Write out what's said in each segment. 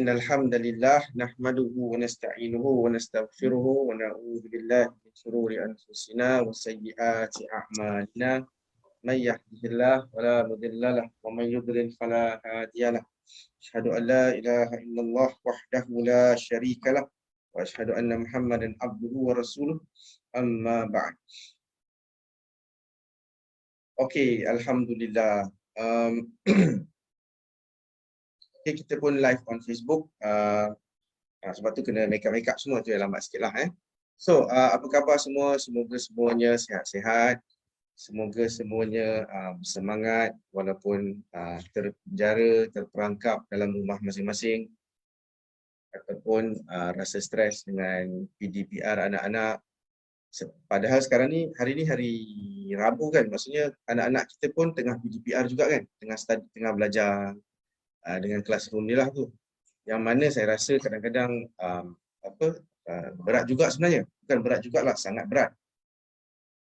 Innal hamdalillah nahmaduhu wa nasta'inuhu wa nastaghfiruhu wa na'udzu billahi min shururi anfusina wa sayyiati a'malina. May yahdihillahu fala mudilla lahu wa may yudlil fala hadiya lahu. Asyhadu an la ilaha illallah wahdahu la syarika lahu wa asyhadu anna Muhammadan abduhu wa rasuluh. Amma ba'd. Okey, alhamdulillah. Okay, kita pun live on Facebook. Sebab tu kena make up semua tu yang lambat sikit lah. So, apa khabar semua? Semoga semuanya sihat-sihat. Semoga semuanya bersemangat walaupun terpenjara, terperangkap dalam rumah masing-masing. Ataupun rasa stres dengan PDPR anak-anak. Padahal sekarang ni, hari Rabu kan. Maksudnya anak-anak kita pun tengah PDPR juga kan. Tengah belajar dengan classroom ni lah tu. Yang mana saya rasa kadang-kadang berat juga sebenarnya. Bukan berat jugalah, sangat berat.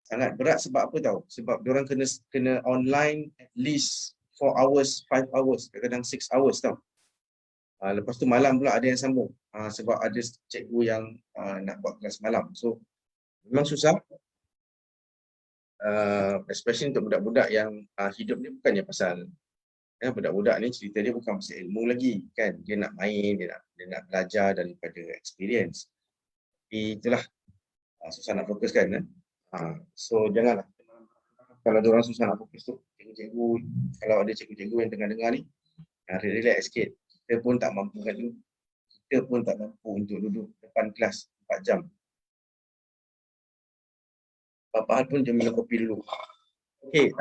Sangat berat sebab apa tahu? Sebab diorang kena online at least 4 hours, 5 hours, kadang-kadang 6 hours tau. Lepas tu malam pula ada yang sambung. Sebab ada cikgu yang nak buat kelas malam. So, memang susah. Especially untuk budak-budak yang hidup ni bukannya pasal budak-budak ni cerita dia bukan pasal ilmu lagi kan, dia nak main, dia nak belajar daripada experience. Tapi itulah susah nak fokus kan. So janganlah, kalau ada orang susah nak fokus tu, cikgu-cikgu, kalau ada cikgu-cikgu yang tengah dengar ni, relax sikit. Kita pun tak mampu kan tu, kita pun tak mampu untuk duduk depan kelas 4 jam. Apa hal pun dia minum kopi dulu. Okey,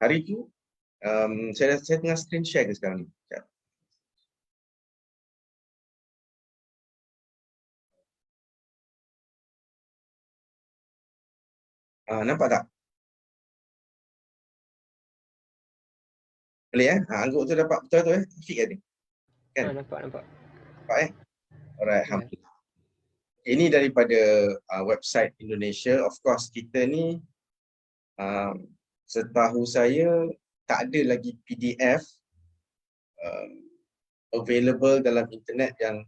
hari tu saya tengah screen share ke sekarang ni. Nampak tak? Boleh angguk tu dapat betul tu Fik tadi. Kan? Nampak. Nampak Alright, alhamdulillah. Ini daripada website Indonesia. Of course kita ni setahu saya tak ada lagi PDF available dalam internet yang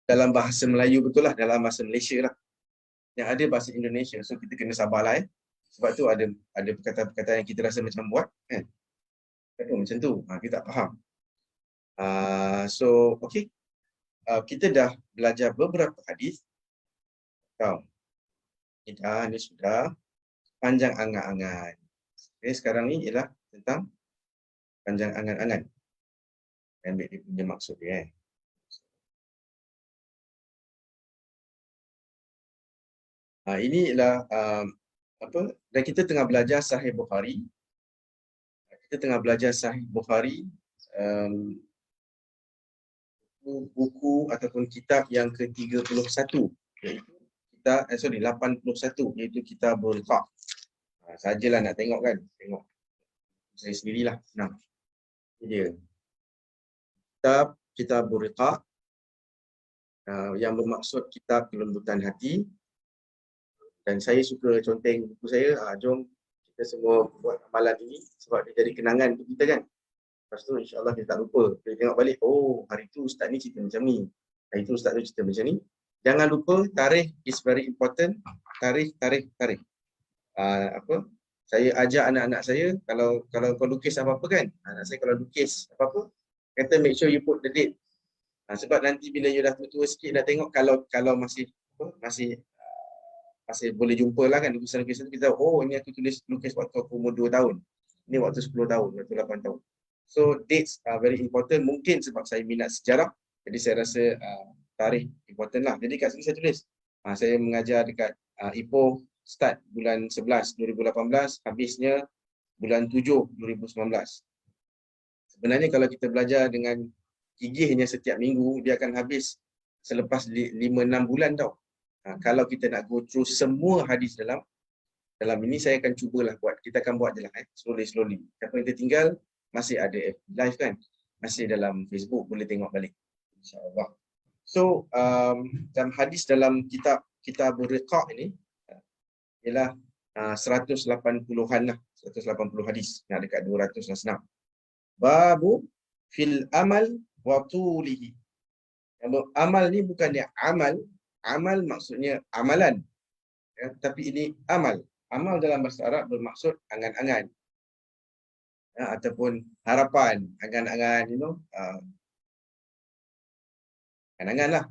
dalam bahasa Melayu betul lah, dalam bahasa Malaysia lah. Yang ada bahasa Indonesia, so kita kena sabarlah sebab tu ada perkataan-perkataan yang kita rasa macam buat kan. Macam tu, kita tak faham. So, okay. Kita dah belajar beberapa hadis. Ini sudah panjang angan-angan. Okay, sekarang ni ialah tentang panjang angan-angan. Ambil dia punya maksud dia. Ini ialah dan kita tengah belajar Sahih Bukhari. Kita tengah belajar Sahih Bukhari, buku ataupun kitab yang ke-31, iaitu kita 81, iaitu Kitabul Riqaq. Sajalah nak tengok kan, tengok saya sendirilah. Nah, ini dia Kitabul Riqaq, yang bermaksud kitab kelembutan hati. Dan saya suka conteng buku saya. Jom kita semua buat amalan ini sebab dia jadi kenangan untuk kita kan. Lepas tu insyaAllah kita tak lupa. Kita tengok balik, oh hari tu ustaz ni cerita macam ni, hari tu ustaz tu cerita macam ni. Jangan lupa, tarikh is very important. Tarikh. Saya ajak anak-anak saya, kalau kau lukis apa-apa kan, anak saya kalau lukis apa-apa, kata make sure you put the date. Sebab nanti bila you dah tua-tua sikit, dah tengok kalau masih boleh jumpa lah kan lukisan-lukisan tu, kita tahu, oh ini aku lukis waktu aku umur 2 tahun, ini waktu 10 tahun, waktu 8 tahun. So dates are very important. Mungkin sebab saya minat sejarah, jadi saya rasa tarikh important lah. Jadi kat sini saya tulis, saya mengajar dekat Ipoh, start bulan 11 2018, habisnya bulan 7 2019. Sebenarnya kalau kita belajar dengan gigihnya setiap minggu, dia akan habis selepas 5-6 bulan tau. Kalau kita nak go through semua hadis dalam ini, saya akan cubalah buat. Kita akan buat je lah slowly. Apa yang tertinggal masih ada live kan, masih dalam Facebook, boleh tengok balik insyaAllah. So dalam hadis dalam Kitabul Riqaq ini ialah 180-an lah, 180 hadis, nak dekat 200 lah senang. Babu fil amal wa tulihi. Amal ni bukannya amal. Amal maksudnya amalan. Ya, tapi ini amal. Amal dalam bahasa Arab bermaksud angan-angan. Ya, ataupun harapan, angan-angan, angan-angan lah.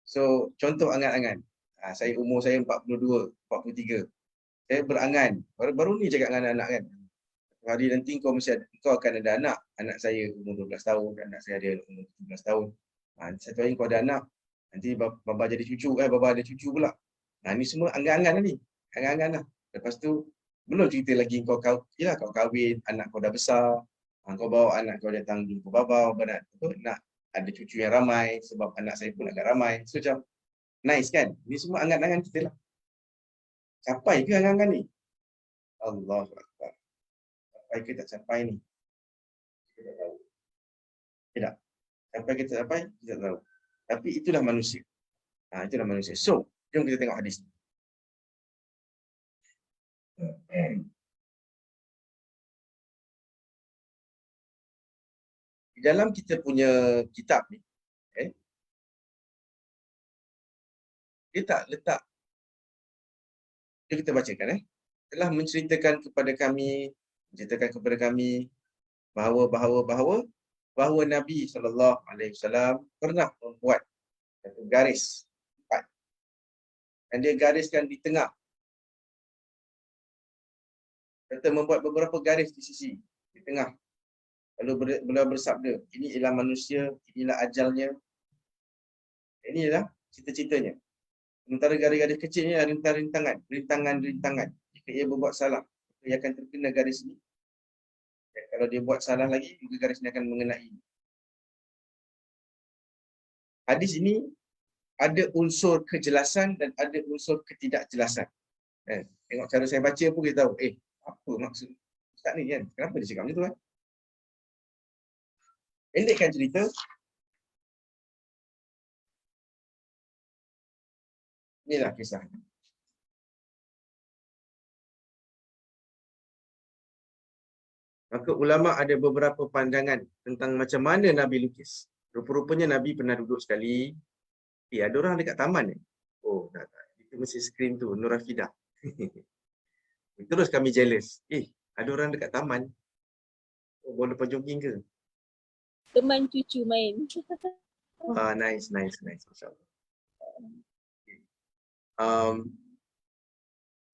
So, contoh angan-angan. Umur saya 42, 43. Saya berangan. Baru ni cakap dengan anak-anak kan. Hari nanti kau akan ada anak. Anak saya umur 12 tahun, anak saya ada umur 17 tahun. Satu hari kau ada anak, nanti baba jadi cucu, baba ada cucu pula. Ni semua angan-angan lah ni. Angan-angan lah. Lepas tu, belum cerita lagi kau kahwin, anak kau dah besar. Kau bawa anak kau datang jumpa baba nak ada cucu yang ramai sebab anak saya pun agak ramai. So macam nice kan? Ni semua angan-angan kita lah. Capai ke angan-angan ni? Allahu Akbar. Capai ke tak capai ni? Kita tak tahu. Tidak. Capai ke tak capai? Kita tak tahu. Tapi itulah manusia. Itulah manusia. So, jom kita tengok hadis. Di dalam kita punya kitab ni, dia tak letak, kita bacakan telah menceritakan kepada kami bahawa Nabi SAW pernah membuat satu garis empat. Dan dia gariskan di tengah. Serta membuat beberapa garis di sisi, di tengah. Lalu beliau bersabda, ini ialah manusia, inilah ajalnya. Inilah cita-citanya. Sementara garis-garis kecil ni adalah rintangan. Jika ia berbuat salah, ia akan terkena garis ini. Dan kalau dia buat salah lagi, juga garis ini akan mengenai. Hadis ini ada unsur kejelasan dan ada unsur ketidakjelasan. Tengok cara saya baca pun kita tahu, apa maksud Ustaz ni kan? Kenapa dia cakap macam tu kan? Pendekkan cerita. Inilah kisah. Maka ulama ada beberapa pandangan tentang macam mana Nabi lukis. Rupa-rupanya Nabi pernah duduk sekali. Ada orang dekat taman ni. Oh, tak. Itu mesti skrin tu, Nur Afidah. Terus kami jealous. Ada orang dekat taman. Oh, boleh lepas jogging ke? Teman cucu main. Nice. MasyaAllah.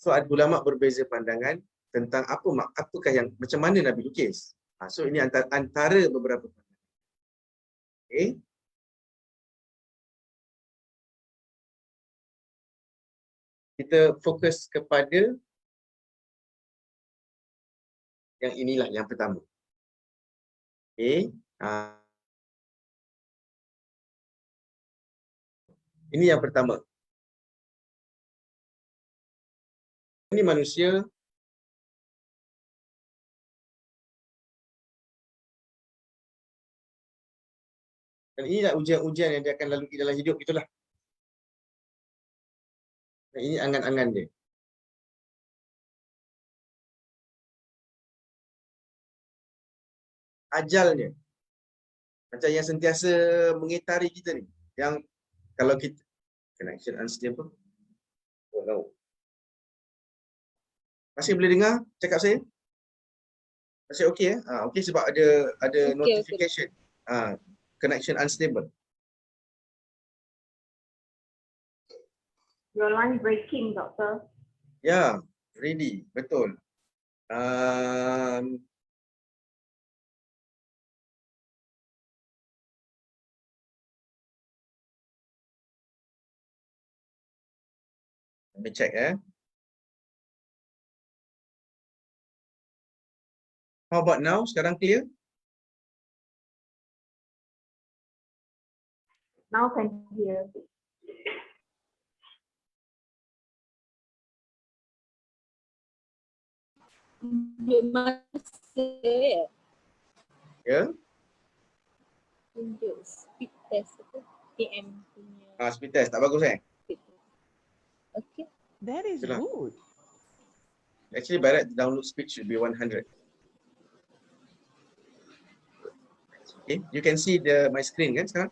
So, ulama berbeza pandangan tentang apakah yang, macam mana Nabi lukis. So, ini antara beberapa pandangan. Kita fokus kepada yang inilah yang pertama. Ini yang pertama. Ini manusia dan inilah ujian-ujian yang dia akan lalui dalam hidup itulah. Dan ini angan-angan dia. Ajalnya. Macam yang sentiasa mengitari kita ni. Yang kalau kita connection unstable. Oh no. Masih boleh dengar cakap saya? Masih okey okey sebab ada Okay. notification. Connection unstable. Your line breaking, Doctor. Ya, ready. Betul. Let me check How about now? Sekarang clear? Now can hear. Masih Ya? tunjuk speed test tu. PM punya. Speed test tak bagus Okay. That is Itulah. good. Actually by right download speed should be 100. Okay, you can see my screen kan sekarang?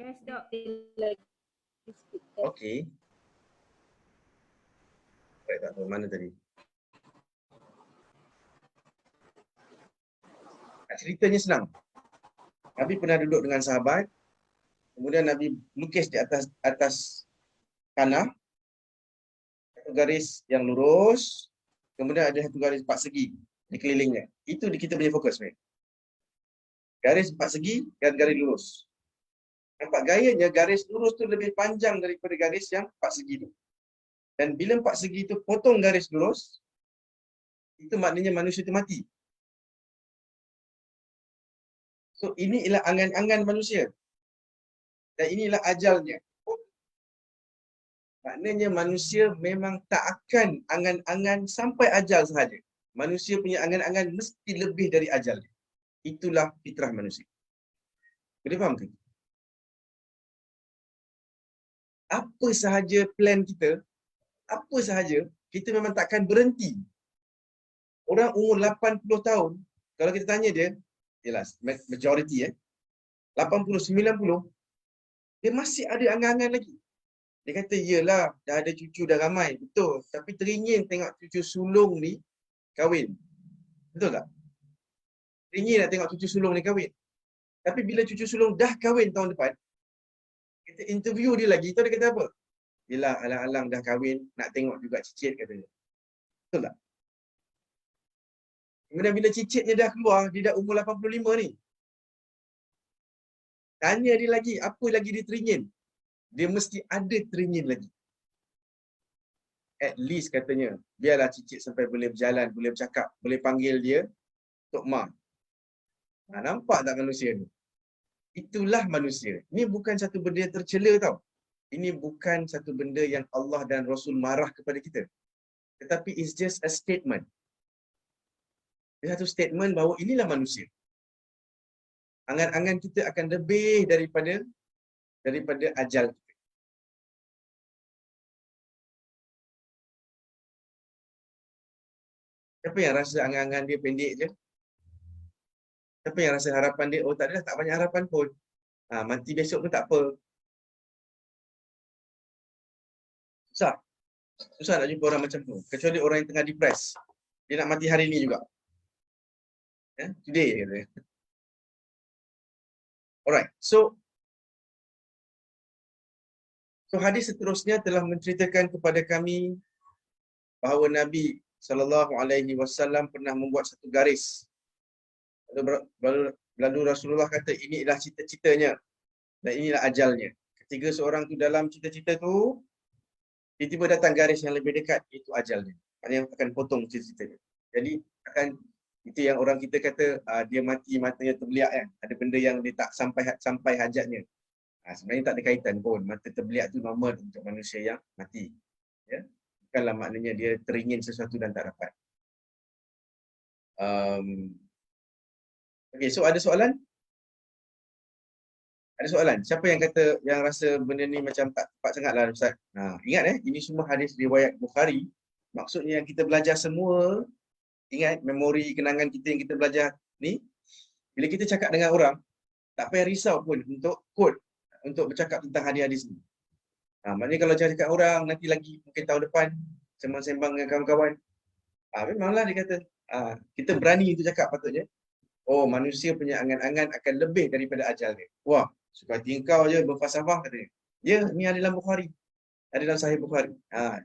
Yes, Dok. Lagi speak test. Okay. Baik, tak tahu mana tadi. Ceritanya senang. Nabi pernah duduk dengan sahabat, kemudian Nabi lukis di atas tanah satu garis yang lurus, kemudian ada satu garis empat segi di kelilingnya. Itu kita punya fokus, mate. Garis empat segi dan garis lurus. Nampak gayanya garis lurus tu lebih panjang daripada garis yang empat segi tu. Dan bila empat segi tu potong garis lurus, itu maknanya manusia itu mati. So ini ialah angan-angan manusia. Dan inilah ajalnya. Maknanya manusia memang tak akan angan-angan sampai ajal sahaja. Manusia punya angan-angan mesti lebih dari ajal. Itulah fitrah manusia. Boleh faham ke? Apa sahaja plan kita, apa sahaja, kita memang takkan berhenti. Orang umur 80 tahun, kalau kita tanya dia, jelas, majority 80, 90, dia masih ada angan-angan lagi. Dia kata, yelah, dah ada cucu dah ramai. Betul. Tapi teringin tengok cucu sulung ni kahwin. Betul tak? Teringin nak tengok cucu sulung ni kahwin. Tapi bila cucu sulung dah kahwin tahun depan, kita interview dia lagi, tahu dia kata apa? Yelah, alang-alang dah kahwin, nak tengok juga cicit, katanya. Betul tak? Kemudian bila cicitnya dah keluar, dia dah umur 85 ni. Tanya dia lagi, apa lagi dia teringin? Dia mesti ada teringin lagi. At least katanya, biarlah cicit sampai boleh berjalan, boleh bercakap, boleh panggil dia Tok Ma. Nampak tak manusia ni? Itulah manusia. Ini bukan satu benda yang tercela tau. Ini bukan satu benda yang Allah dan Rasul marah kepada kita. Tetapi it's just a statement. Dia satu statement bahawa inilah manusia. Angan-angan kita akan lebih daripada ajal kita. Siapa yang rasa angan-angan dia pendek je? Siapa yang rasa harapan dia, oh tak adalah, tak banyak harapan pun. Mati besok pun tak apa. Susah. Susah nak jumpa orang macam tu. Kecuali orang yang tengah depres. Dia nak mati hari ni juga. Today. Alright. So hadis seterusnya telah menceritakan kepada kami bahawa Nabi SAW pernah membuat satu garis. Lalu Rasulullah kata, inilah cita-citanya dan inilah ajalnya. Ketika seorang tu dalam cita-cita tu, tiba-tiba datang garis yang lebih dekat, itu ajalnya. Maknanya akan potong cita-citanya. Jadi itu yang orang kita kata dia mati matanya terbeliak kan. Ada benda yang dia tak sampai hajatnya. Sebenarnya tak ada kaitan pun. Mata terbeliak tu normal untuk manusia yang mati. Ya. Bukanlah maknanya dia teringin sesuatu dan tak dapat. Okay, so ada soalan? Ada soalan? Siapa yang kata, yang rasa benda ni macam tak tepat sangat lah Ustaz? Ingat ini semua hadis riwayat Bukhari. Maksudnya yang kita belajar semua, ingat memori kenangan kita yang kita belajar ni, bila kita cakap dengan orang, tak payah risau pun untuk quote, untuk bercakap tentang hadis-hadis ni. Maknanya kalau cakap orang, nanti lagi mungkin tahun depan, sembang-sembang dengan kawan-kawan, memanglah dia kata, kita berani untuk cakap patutnya. Oh, manusia punya angan-angan akan lebih daripada ajal dia. Wah, suka hati engkau je berfalsafah katanya. Ya, ni ada dalam Bukhari. Ada dalam Sahih Bukhari.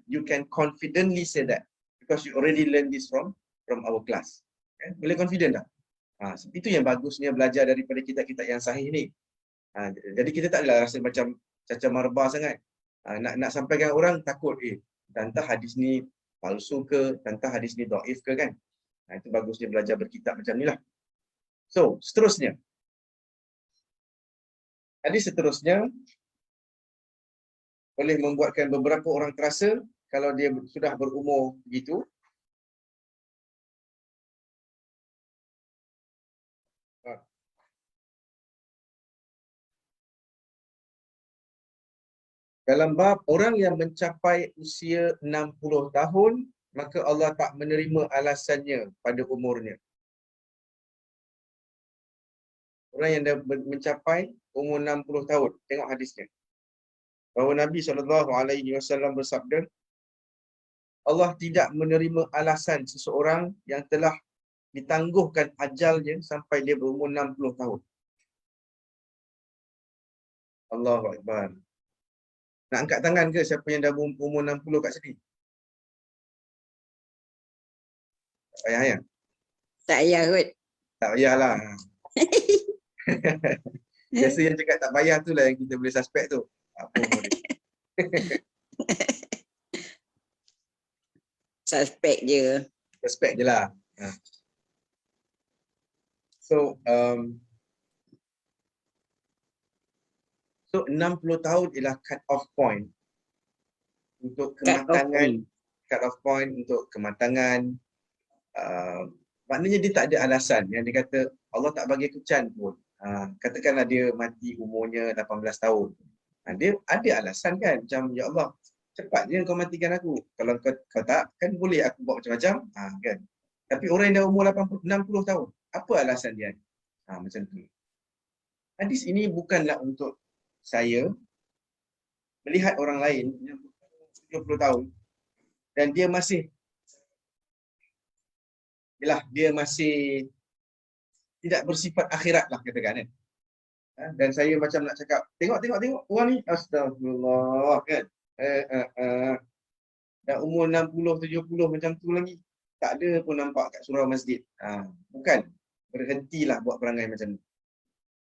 You can confidently say that because you already learn this from our class. Boleh confident tak? Itu yang bagusnya belajar daripada kitab-kitab yang sahih ni. Jadi kita tak adalah rasa macam caca marba sangat. Nak sampaikan orang takut, tentang hadis ni palsu ke, tentang hadis ni dhaif ke kan. Itu bagusnya belajar berkitab macam ni lah. So, seterusnya. Hadis seterusnya boleh membuatkan beberapa orang terasa kalau dia sudah berumur begitu. Dalam bab orang yang mencapai usia 60 tahun maka Allah tak menerima alasannya pada umurnya. Orang yang dah mencapai umur 60 tahun, tengok hadisnya. Bahawa Nabi SAW bersabda, Allah tidak menerima alasan seseorang yang telah ditangguhkan ajalnya sampai dia berumur 60 tahun. Allahu Akbar. Nak angkat tangan ke siapa yang dah umur 60 kat sini? Tak payah ya? Tak payah kot. Tak payahlah. Biasa yang cakap tak payah tu lah yang kita boleh suspect tu. Apa umur dia? Suspek je. Suspect je lah. So, 60 tahun ialah cut off point untuk kematangan. Cut off point untuk kematangan. Maknanya dia tak ada alasan yang dia kata Allah tak bagi aku can pun. Katakanlah dia mati umurnya 18 tahun. Dia ada alasan kan, macam ya Allah cepat je kau matikan aku. Kalau kau tak, kan boleh aku buat macam-macam. Kan. Tapi orang yang dah umur 60 tahun, apa alasan dia? Macam tu. Hadis ini bukanlah untuk saya melihat orang lain yang 70 tahun dan dia masih tidak bersifat akhirat lah katakan kan. Dan saya macam nak cakap, tengok orang ni astagfirullah kan. Dah umur 60 70 macam tu lagi. Tak ada pun nampak kat surau masjid. Bukan. Berhentilah buat perangai macam ni.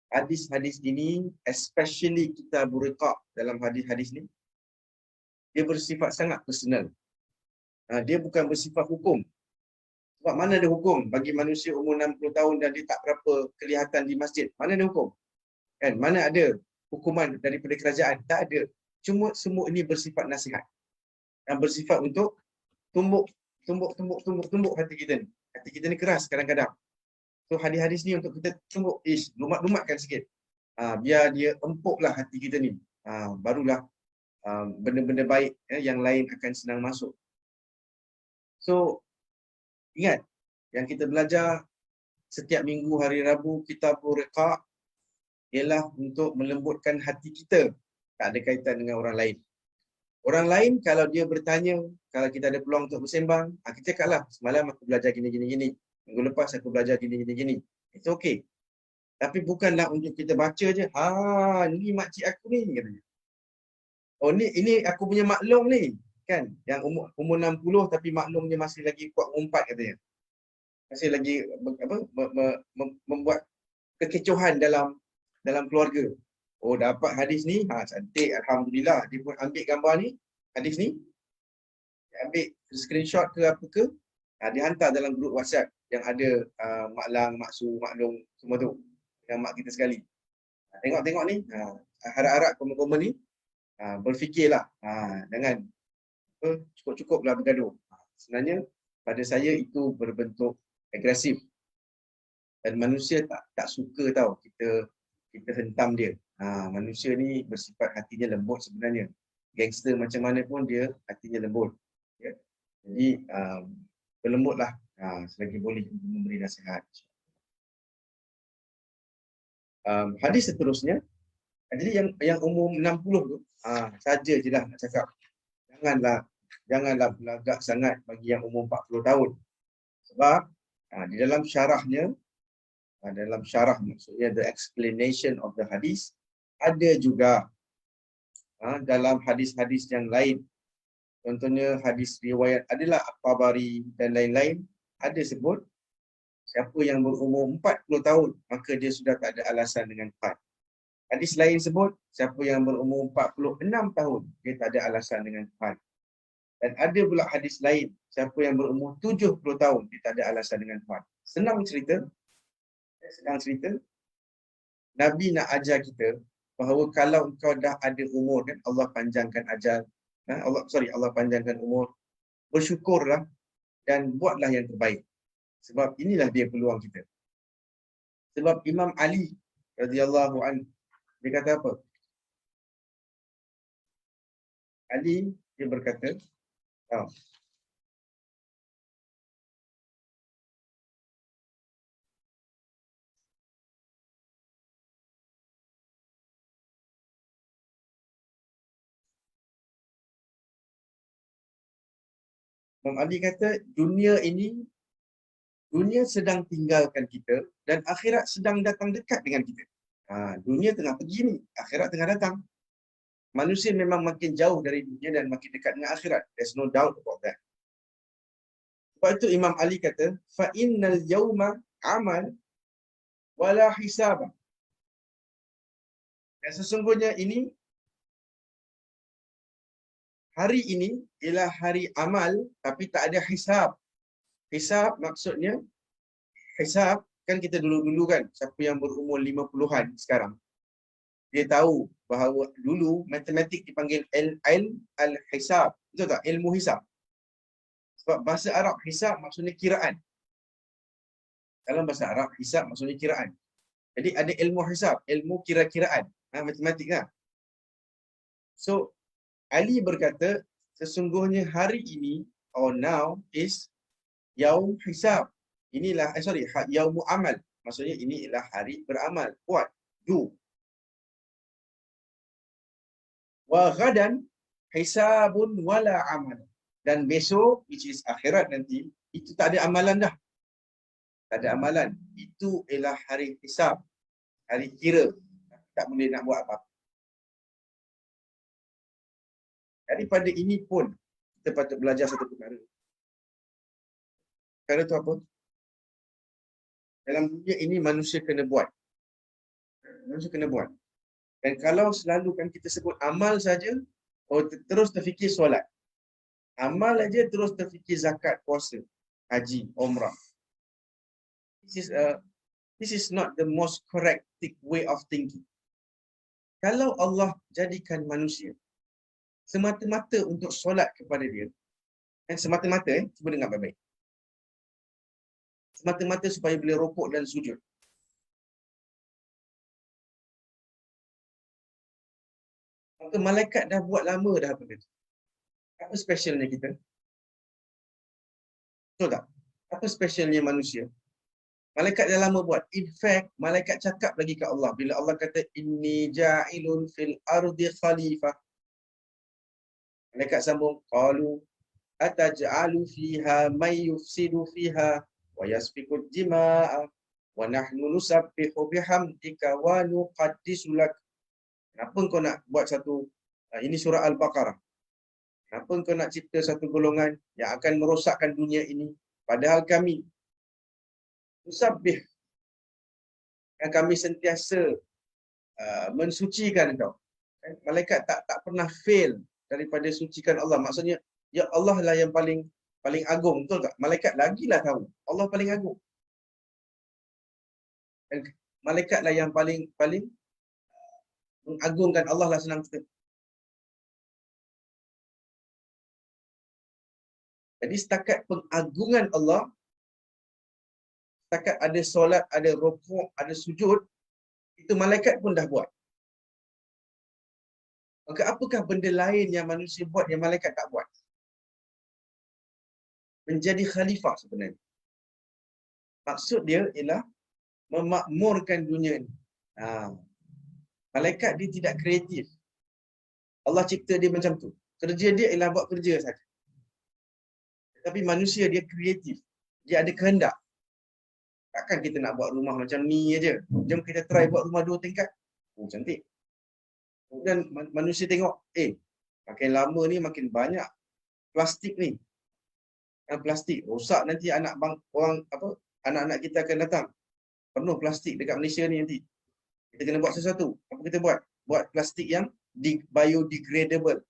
Hadis-hadis ini, especially kita buriqah dalam hadis-hadis ni, dia bersifat sangat personal. Dia bukan bersifat hukum. Sebab mana ada hukum bagi manusia umur 60 tahun dan dia tak berapa kelihatan di masjid? Mana ada hukum? Kan? Mana ada hukuman daripada kerajaan? Tak ada. Cuma semua ini bersifat nasihat. Yang bersifat untuk tumbuk hati kita ni. Hati kita ni keras kadang-kadang. So hadis-hadis ni untuk kita tumbuk, lumat-lumatkan sikit. Biar dia empuklah hati kita ni. Barulah benda-benda baik yang lain akan senang masuk. So, ingat, yang kita belajar setiap minggu hari Rabu kita buriqah ialah untuk melembutkan hati kita. Tak ada kaitan dengan orang lain. Orang lain kalau dia bertanya, kalau kita ada peluang untuk bersembang, kita cakaplah, semalam aku belajar gini. Minggu lepas aku belajar gini. Itu okey. Tapi bukanlah untuk kita baca je, ni makcik aku ni katanya. Oh ini aku punya maklum ni. Kan? Yang umur 60 tapi maklumnya masih lagi kuat umpat katanya. Masih lagi membuat kekecohan dalam keluarga. Oh dapat hadis ni, cantik, alhamdulillah. Dia pun ambil gambar ni, hadis ni. Dia ambil screenshot ke apa ke, dia hantar dalam grup WhatsApp yang ada Mak Lang, Mak Su, Mak Long semua tu. Dengan mak kita sekali. Tengok ni, harap-harap komen-komen ni berfikirlah, jangan cukup-cukuplah bergaduh. Sebenarnya pada saya itu berbentuk agresif. Dan manusia tak suka tau kita hentam dia. Manusia ni bersifat hatinya lembut sebenarnya. Gangster macam mana pun dia hatinya lembut. Ya? Jadi berlembutlah selagi boleh memberi nasihat. Hadis seterusnya, jadi yang umur 60 tu saja je lah nak cakap. Janganlah belagak sangat bagi yang umur 40 tahun. Sebab di dalam syarahnya, maksudnya the explanation of the hadis, ada juga dalam hadis-hadis yang lain. Contohnya hadis riwayat adalah At-Tabari dan lain-lain, ada sebut siapa yang berumur 40 tahun maka dia sudah tak ada alasan dengan Tuhan. Hadis lain sebut siapa yang berumur 46 tahun dia tak ada alasan dengan Tuhan. Dan ada pula hadis lain siapa yang berumur 70 tahun dia tak ada alasan dengan Tuhan. Senang cerita Nabi nak ajar kita bahawa kalau engkau dah ada umur kan, Allah panjangkan ajal, Allah panjangkan umur, bersyukurlah dan buatlah yang terbaik. Sebab inilah dia peluang kita. Sebab Imam Ali radhiyallahu anhu dia kata apa? Ali dia berkata, Imam Ali kata dunia sedang tinggalkan kita dan akhirat sedang datang dekat dengan kita. Dunia tengah pergi ni, akhirat tengah datang. Manusia memang makin jauh dari dunia dan makin dekat dengan akhirat. There's no doubt about that. Sebab itu Imam Ali kata, fa innal yawma amal wala hisab. Dan sesungguhnya hari ini ialah hari amal tapi tak ada hisab. Hisab maksudnya, hisab kan kita dulu-dulu kan, siapa yang berumur 50-an sekarang, dia tahu bahawa dulu matematik dipanggil al-hisab. Betul tak? Ilmu hisab. Sebab bahasa Arab hisab maksudnya kiraan. Dalam bahasa Arab hisab maksudnya kiraan. Jadi ada ilmu hisab, ilmu kira-kiraan. Matematik lah. So, Ali berkata, sesungguhnya hari ini, or now, is yaum hisab. Inilah, yaumu amal. Maksudnya ini ialah hari beramal. Buat, do. Wa ghadan hisabun wala amal. Dan besok, which is akhirat nanti, itu tak ada amalan dah. Tak ada amalan. Itu ialah hari hisab. Hari kira. Tak boleh nak buat apa-apa. Daripada ini pun, kita patut belajar satu perkara. Perkara tu apa? Dalam dunia ini manusia kena buat. Manusia kena buat. Dan kalau selalu kan kita sebut amal saja, terus terfikir solat. Amal aja terus terfikir zakat, puasa, haji, umrah. This is not the most correct way of thinking. Kalau Allah jadikan manusia semata-mata untuk solat kepada dia, dan semata-mata, cuba dengar baik-baik. Semata-mata supaya boleh rukuk dan sujud. Maka malaikat dah buat lama dah benda tu. Apa specialnya kita? Betul tak? Apa specialnya manusia? Malaikat dah lama buat. In fact, malaikat cakap lagi kat Allah. Bila Allah kata, inni ja'ilun fil ardi khalifah. Malaikat sambung, qalu ataj'alu fiha may yufsidu fiha wa yasfiku dima'a wa nahnu nusabbihu bihamdika wa nuqaddisu lak. Kenapa kau nak buat satu, ini surah Al-Baqarah. Kenapa kau nak cipta satu golongan yang akan merosakkan dunia ini, padahal kami musabbih, yang kami sentiasa mensucikan kau. Malaikat tak pernah fail daripada sucikan Allah. Maksudnya, ya Allah lah yang paling agung, betul tak? Malaikat lagilah tahu Allah paling agung. Dan malaikat lah yang paling mengagungkan Allah lah, senang kita. Jadi setakat pengagungan Allah, setakat ada solat, ada rukuk, ada sujud, itu malaikat pun dah buat. Maka apakah benda lain yang manusia buat yang malaikat tak buat? Menjadi khalifah sebenarnya. Maksud dia ialah memakmurkan dunia ini. Malaikat dia tidak kreatif. Allah cipta dia macam tu. Kerja dia ialah buat kerja saja. Tapi manusia dia kreatif. Dia ada kehendak. Takkan kita nak buat rumah macam ni aja. Jom kita try buat rumah 2 tingkat. Cantik. Kemudian manusia tengok, makin lama ni makin banyak plastik ni. Plastik rosak nanti anak-anak kita akan datang. Penuh plastik dekat Malaysia ni nanti. Kita kena buat sesuatu. Apa kita buat? Buat plastik yang biodegradable.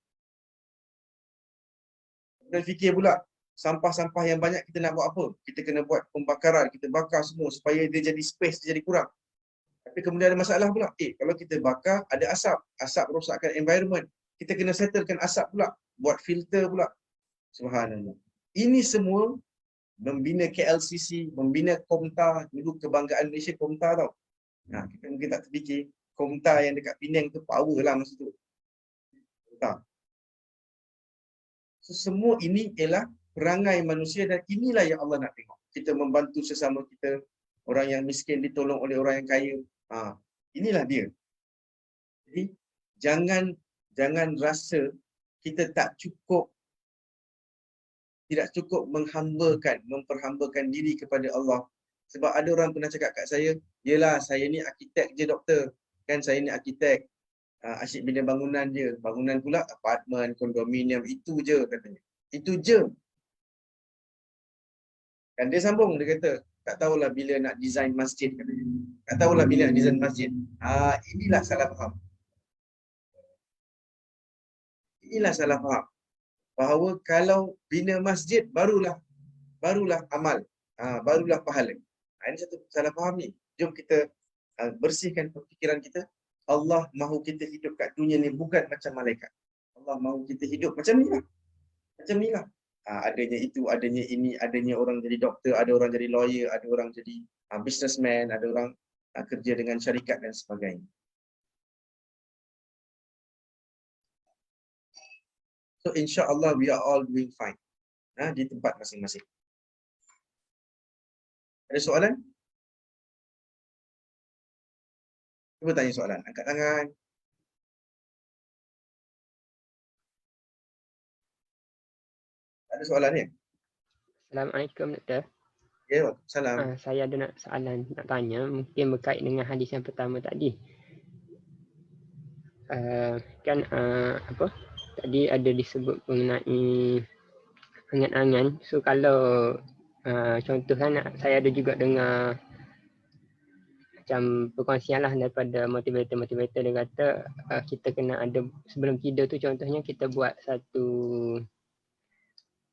Dan fikir pula, sampah-sampah yang banyak kita nak buat apa? Kita kena buat pembakaran, kita bakar semua supaya dia jadi space, dia jadi kurang. Tapi kemudian ada masalah pula. Kalau kita bakar, ada asap. Asap merosakkan environment. Kita kena settlekan asap pula. Buat filter pula. Subhanallah. Ini semua membina KLCC, membina Komtar. Dulu kebanggaan Malaysia Komtar tau. Kita mungkin tak terfikir, Komtar yang dekat Penang tu power lah masa tu. Komtar. So, semua ini ialah perangai manusia dan inilah yang Allah nak tengok. Kita membantu sesama kita. Orang yang miskin ditolong oleh orang yang kaya. Inilah dia. Jadi, jangan rasa kita tak cukup tidak cukup memperhambakan diri kepada Allah. Sebab ada orang pernah cakap kat saya, yelah saya ni arkitek je doktor. Kan saya ni arkitek, asyik bina bangunan je. Bangunan pula apartmen, kondominium, itu je katanya. Itu je. Dan dia sambung, dia kata, tak tahulah bila nak design masjid katanya. Tak tahulah bila nak design masjid. Inilah salah faham. Inilah salah faham. Bahawa kalau bina masjid barulah amal. Barulah pahala. Ini satu salah faham ni. Jom kita bersihkan pemikiran kita. Allah mahu kita hidup kat dunia ni bukan macam malaikat. Allah mahu kita hidup macam ni lah. Macam ni lah. Adanya itu, adanya ini, adanya orang jadi doktor, ada orang jadi lawyer, ada orang jadi businessman, ada orang kerja dengan syarikat dan sebagainya. So insya-Allah we are all doing fine. Di tempat masing-masing. Ada soalan? Cuba tanya soalan. Angkat tangan. Ada soalan ni? Assalamualaikum Doktor. Ya, salam. Saya ada soalan nak tanya, mungkin berkait dengan hadis yang pertama tadi. Tadi ada disebut mengenai angan-angan. So kalau contoh kan saya ada juga dengar macam perkongsian lah daripada motivator dia kata kita kena ada sebelum tidur tu, contohnya kita buat satu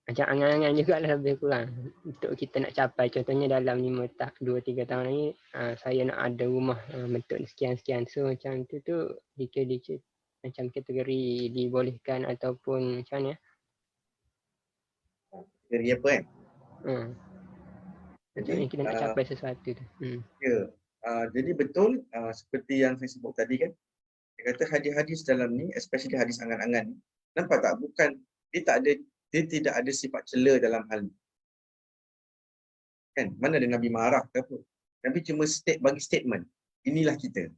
macam angan-angan jugalah lebih kurang untuk kita nak capai. Contohnya dalam 2-3 tahun lagi saya nak ada rumah bentuk sekian-sekian. So macam tu dikit-dikit macam kategori dibolehkan ataupun macam mana? Kategori apa kan? Jadi kita nak capai sesuatu tu. Ya. Jadi betul seperti yang saya sebut tadi kan. Dia kata hadis-hadis dalam ni, especially hadis angan-angan ni, nampak tak? Bukan, dia tidak ada sifat cela dalam hal ni. Kan? Mana ada Nabi marah ke apa? Nabi cuma bagi statement. Inilah kita.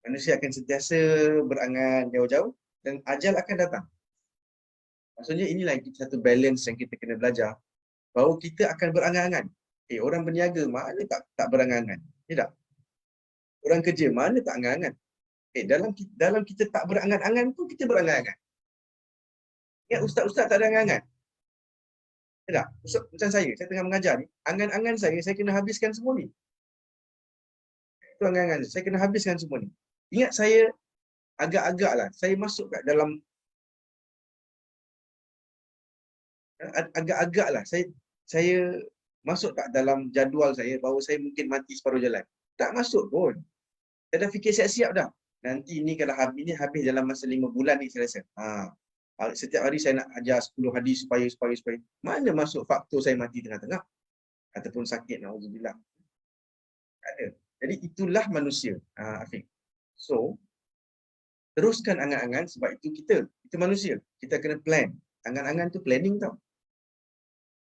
Manusia akan sentiasa berangan jauh-jauh dan ajal akan datang. Maksudnya inilah satu balance yang kita kena belajar. Bahawa kita akan berangan-angan. Orang berniaga mana tak berangan-angan? Tidak. Orang kerja mana tak angan-angan? Dalam kita tak berangan-angan pun kita berangan-angan. Ingat ustaz-ustaz tak ada angan-angan? Tidak. Macam saya tengah mengajar ni, angan-angan saya kena habiskan semua ni. Itu angan-angan saya kena habiskan semua ni. Ingat saya agak-agak lah, saya masuk kat dalam agak-agak lah, saya masuk kat dalam jadual saya bahawa saya mungkin mati separuh jalan. Tak masuk pun. Saya dah fikir siap-siap dah. Nanti ni kalau habis dalam masa 5 bulan ni saya rasa. Setiap hari saya nak ajar 10 hadis supaya. Mana masuk faktor saya mati tengah-tengah? Ataupun sakit, na'udzubillah. Tak ada. Jadi itulah manusia, Afiq. So, teruskan angan-angan sebab itu kita manusia. Kita kena plan. Angan-angan tu planning tau.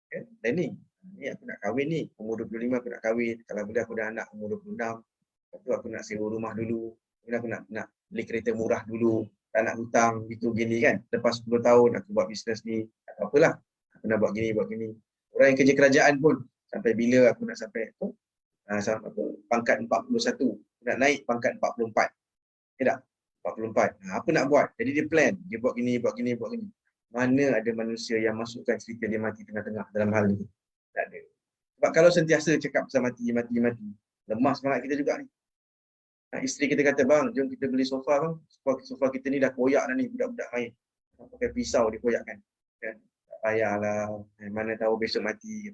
Okay? Planning. Ni aku nak kahwin ni, umur 25 aku nak kahwin. Kalau boleh aku dah anak umur 26. Lepas tu aku nak sewa rumah dulu. Kemudian aku nak beli kereta murah dulu. Tak nak hutang, gitu gini kan. Lepas 10 tahun aku buat bisnes ni. Tak apalah. Aku nak buat gini. Orang yang kerja kerajaan pun, sampai bila aku nak sampai pangkat 41. Aku nak naik pangkat 44. Tak? 44. Apa nak buat? Jadi dia plan. Dia buat gini. Mana ada manusia yang masukkan cerita dia mati tengah-tengah dalam hal ni? Tak ada. Sebab kalau sentiasa cakap pasal mati. Lemah semangat kita juga ni. Isteri kita kata, bang, jom kita beli sofa bang. Sofa kita ni dah koyak dah ni, budak-budak main. Pakai pisau dia koyakkan. Kan? Tak payahlah. Mana tahu besok mati.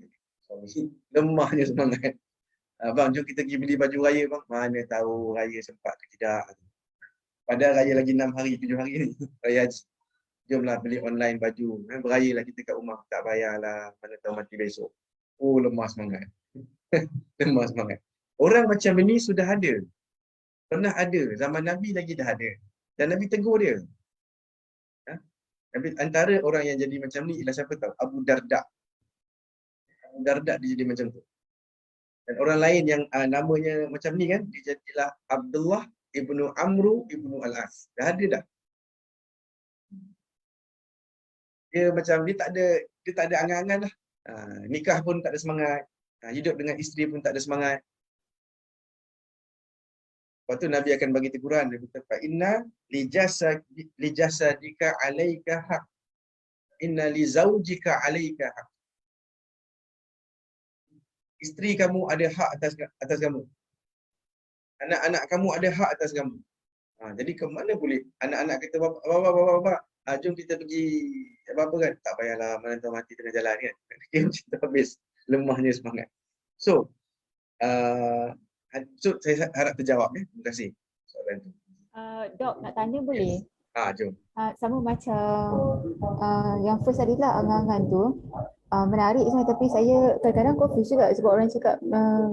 Lemahnya semangat. Bang, jom kita pergi beli baju raya bang. Mana tahu raya sempat ke tidak. Padahal raya lagi 6 hari, 7 hari ni. Raya haji. Jomlah beli online baju. Berayalah kita kat rumah. Tak payahlah. Mana tahu mati besok. Lemah semangat. Lemah semangat. Orang macam ini sudah ada. Pernah ada. Zaman Nabi lagi dah ada. Dan Nabi tegur dia. Nabi, antara orang yang jadi macam ni ialah siapa tahu? Abu Darda. Abu Darda dia jadi macam tu. Dan orang lain yang namanya macam ni kan, dia jadilah Abdullah ibnu Amru ibnu Al-As. Dah ada dah. Dia macam dia tak ada angan-angan lah. Nikah pun tak ada semangat. Hidup dengan isteri pun tak ada semangat. Lepas tu Nabi akan bagi teguran. Dia kata, fa inna li jasadika alaika haq. Inna li zaujika alaika haq. Isteri kamu ada hak atas kamu. Anak-anak kamu ada hak atas kamu. Jadi ke mana boleh anak-anak kita bapa, jom kita pergi apa kan? Tak payahlah menantau mati tengah jalan kan. Kita habis lemahnya semangat. So, saya harap terjawab ya. Terima kasih soalan tu. Dok, nak tanya boleh? Jom. Sama macam yang first adalah angan-angan tu. Menarik sebenarnya, tapi saya kadang-kadang confuse juga sebab orang cakap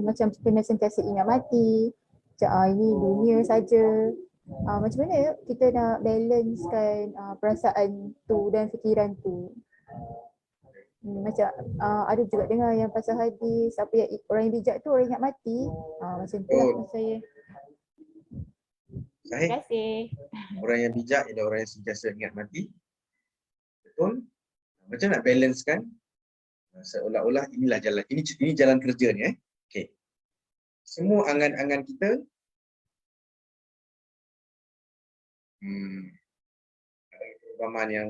macam kena sentiasa ingat mati. Macam ini dunia saja. Macam mana kita nak balancekan perasaan tu dan fikiran tu? Macam ada juga dengar yang pasal hadis apa yang orang yang bijak tu orang ingat mati. Macam tu lah maksud saya. Terima Sahih. kasih. Orang yang bijak ialah orang yang sentiasa ingat mati. Betul? Macam nak balancekan? Seolah-olah inilah jalan. Ini jalan kerja ni. Okey. Semua angan-angan kita ada perumpamaan yang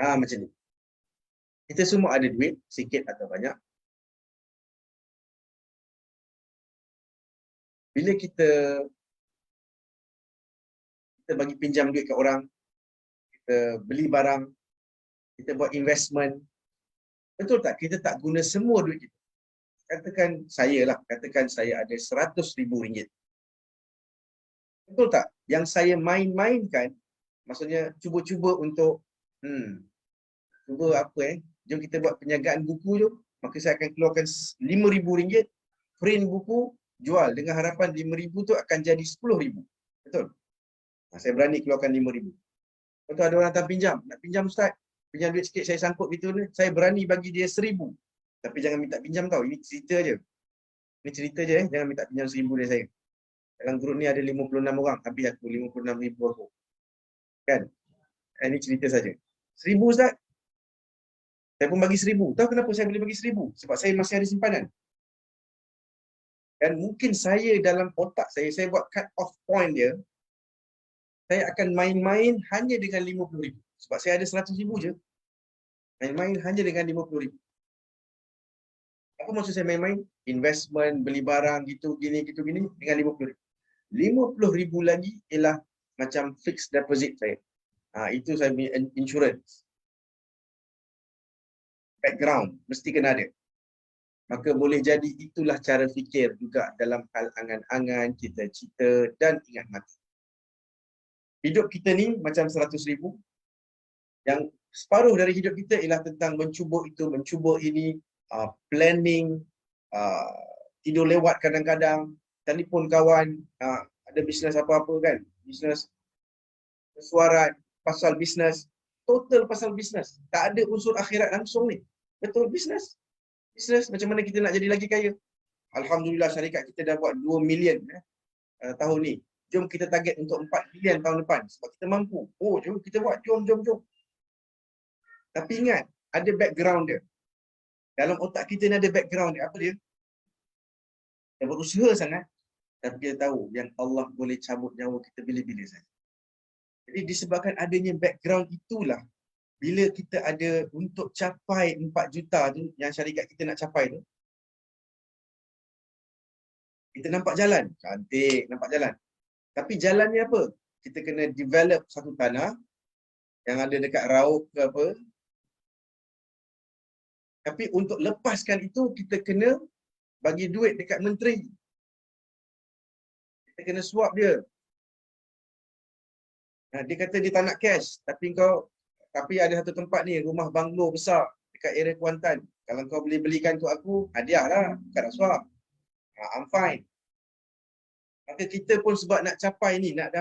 macam ni. Kita semua ada duit, sikit atau banyak. Bila kita bagi pinjam duit ke orang, kita beli barang, kita buat investment, betul tak? Kita tak guna semua duit kita. Katakan saya ada RM100,000. Betul tak? Yang saya main-mainkan, maksudnya cuba-cuba untuk jom kita buat penjagaan buku tu, maka saya akan keluarkan RM5,000, print buku, jual dengan harapan RM5,000 tu akan jadi RM10,000. Betul? Saya berani keluarkan RM5,000. Betul, ada orang datang pinjam, nak pinjam Ustaz, pinjam duit sikit, saya sangkut gitu ni, saya berani bagi dia RM1,000. Tapi jangan minta pinjam tau, ini cerita je. Ini cerita je, jangan minta pinjam RM1,000 dari saya. Dalam grup ni ada 56 orang, habis aku RM56,000 aku. Kan? Ini cerita saja. RM1,000 Ustaz. Saya pun bagi RM1,000. Tahu kenapa saya boleh bagi RM1,000? Sebab saya masih ada simpanan. Dan mungkin saya dalam otak saya buat cut off point dia, saya akan main-main hanya dengan RM50,000. Sebab saya ada RM100,000 je. Main-main hanya dengan RM50,000. Apa maksud saya main-main? Investment, beli barang, gini dengan RM50,000. RM50,000 lagi ialah macam fixed deposit saya. Itu saya punya insurance. Background, mesti kena ada. Maka boleh jadi itulah cara fikir juga dalam hal angan-angan, cita-cita dan ingat mati. Hidup kita ni macam RM100,000. Yang separuh dari hidup kita ialah tentang mencuba itu, mencuba ini, planning, tidur lewat kadang-kadang, telefon kawan, ada bisnes apa-apa kan, bisnes suaran, pasal bisnes, total pasal bisnes. Tak ada unsur akhirat langsung ni. Betul, bisnes. Bisnes macam mana kita nak jadi lagi kaya. Alhamdulillah syarikat kita dah buat 2 million tahun ni. Jom kita target untuk 4 million tahun depan sebab kita mampu. Jom kita buat, jom. Tapi ingat, ada background dia. Dalam otak kita ni ada background dia. Apa dia? Kita berusaha sangat, tapi kita tahu yang Allah boleh cabut nyawa kita bila-bila saja. Jadi disebabkan adanya background itulah, bila kita ada untuk capai 4 juta tu, yang syarikat kita nak capai tu, kita nampak jalan. Cantik, nampak jalan. Tapi jalannya apa? Kita kena develop satu tanah yang ada dekat Raub ke apa. Tapi untuk lepaskan itu, kita kena bagi duit dekat menteri. Kita kena suap dia. Dia kata dia tak nak cash, tapi ada satu tempat ni, rumah banglo besar dekat area Kuantan. Kalau kau boleh belikan untuk aku, hadiah lah, bukan nak suap. I'm fine. Maka kita pun sebab nak capai ni, nak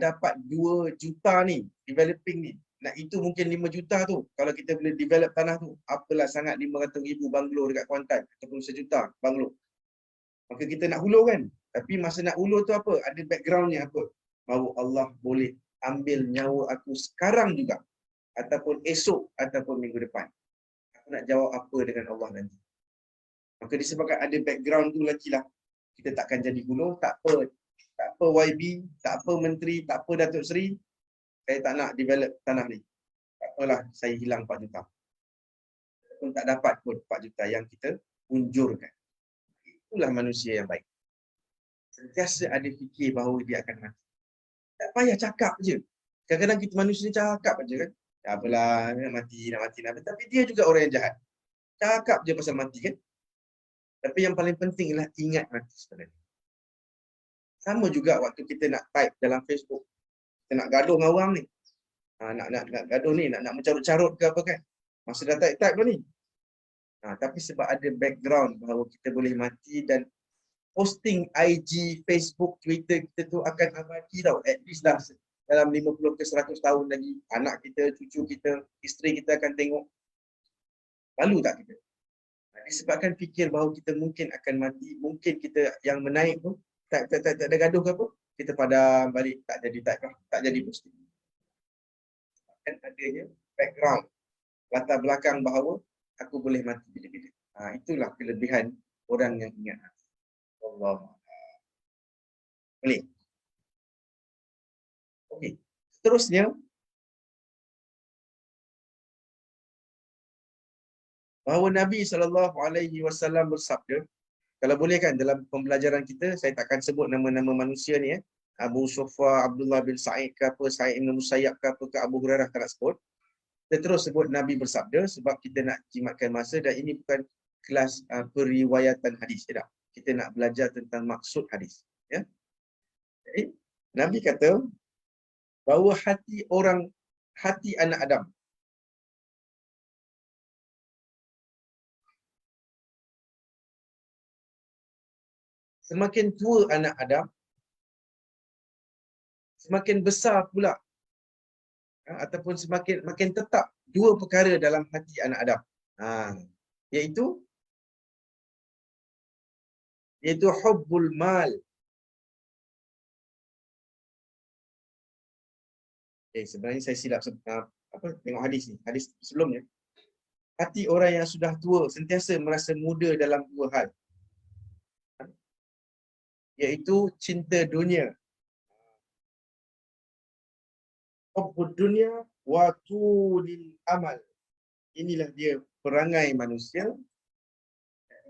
dapat 2 juta ni, developing ni. Itu mungkin 5 juta tu. Kalau kita boleh develop tanah tu, apalah sangat 500,000 banglo dekat Kuantan, ataupun 1 juta banglo. Maka kita nak hulur kan. Tapi masa nak hulur tu apa? Ada backgroundnya apa? bahawa Allah boleh ambil nyawa aku sekarang juga, ataupun esok, ataupun minggu depan. Aku nak jawab apa dengan Allah nanti. Maka disebabkan ada background tu lagi lah, kita takkan jadi gunung. Tak apa, tak apa YB, tak apa menteri, tak apa Datuk Seri, saya tak nak develop tanah ni. Tak apalah, saya hilang 4 juta. Pun tak dapat pun 4 juta yang kita unjurkan. Itulah manusia yang baik. Sentiasa ada fikir bahawa dia akan mati. Tak payah cakap je. Kadang-kadang kita manusia ni cakap je kan. Tak apalah, nak mati. Tapi dia juga orang yang jahat. Cakap je pasal mati kan. Tapi yang paling penting ialah ingat mati sebenarnya. Sama juga waktu kita nak type dalam Facebook. Kita nak gaduh dengan orang ni. Nak gaduh ni, nak mencarut-carut ke apa kan. Masa dah type dah ni. Tapi sebab ada background bahawa kita boleh mati, dan posting IG, Facebook, Twitter kita tu akan abadi tau. At least dah dalam 50 ke 100 tahun lagi, anak kita, cucu kita, isteri kita akan tengok. Malu tak kita? Disebabkan fikir bahawa kita mungkin akan mati, mungkin kita yang menaik tu tak ada gaduh ke apa, kita padam balik, tak jadi type lah, tak jadi posting. Kan adanya background, latar belakang bahawa aku boleh mati bila-bila. Itulah kelebihan orang yang ingat mati. Allah. Boleh. Okey. Seterusnya, bahawa Nabi SAW bersabda, kalau boleh kan dalam pembelajaran kita, saya takkan sebut nama-nama manusia ni Abu Sufa, Abdullah bin Sa'id ke apa, Sa'id bin Musayyab ke apa, ke Abu Hurairah, tak nak sebut. Kita terus sebut Nabi bersabda sebab kita nak jimatkan masa, dan ini bukan kelas periwayatan hadis, tidak. Kita nak belajar tentang maksud hadis. Ya? Jadi, Nabi kata bahawa hati anak Adam semakin tua anak Adam, semakin besar pula ataupun makin tetap dua perkara dalam hati anak Adam. Iaitu hubbul mal. Sebenarnya saya silap tengok hadis ni. Hadis sebelumnya. Hati orang yang sudah tua sentiasa merasa muda dalam dua hal. Iaitu cinta dunia. Hubbud dunia wa tulil amal. Inilah dia perangai manusia.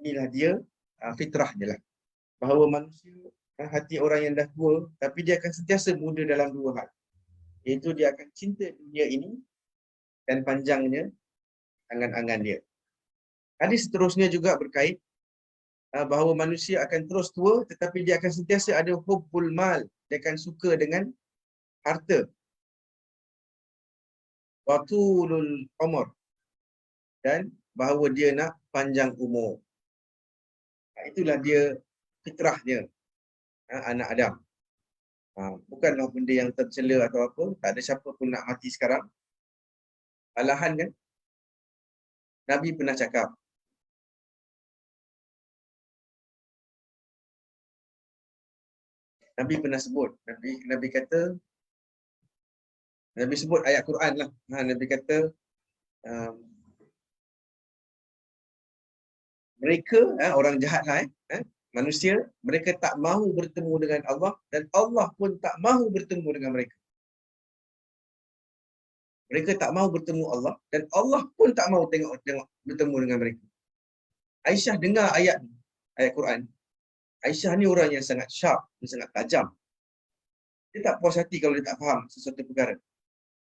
Inilah dia fitrahnya lah. Bahawa manusia, hati orang yang dah tua, tapi dia akan sentiasa muda dalam dua hal. Iaitu dia akan cinta dunia ini dan panjangnya angan-angan dia. Hadis seterusnya juga berkait bahawa manusia akan terus tua, tetapi dia akan sentiasa ada hubbul mal. Dia akan suka dengan harta. Wa tulul umur. Dan bahawa dia nak panjang umur. Itulah dia fitrahnya anak Adam. Bukanlah benda yang tercela atau apa. Tak ada siapa pun nak mati sekarang. Alahan kan, Nabi pernah cakap, Nabi pernah sebut, Nabi kata, Nabi sebut ayat Quran lah. Nabi kata, mereka, orang jahat lah, manusia, mereka tak mahu bertemu dengan Allah, dan Allah pun tak mahu bertemu dengan mereka. Mereka tak mahu bertemu Allah, dan Allah pun tak mahu tengok bertemu dengan mereka. Aisyah dengar ayat Quran. Aisyah ni orang yang sangat sharp, yang sangat tajam. Dia tak puas hati kalau dia tak faham sesuatu perkara.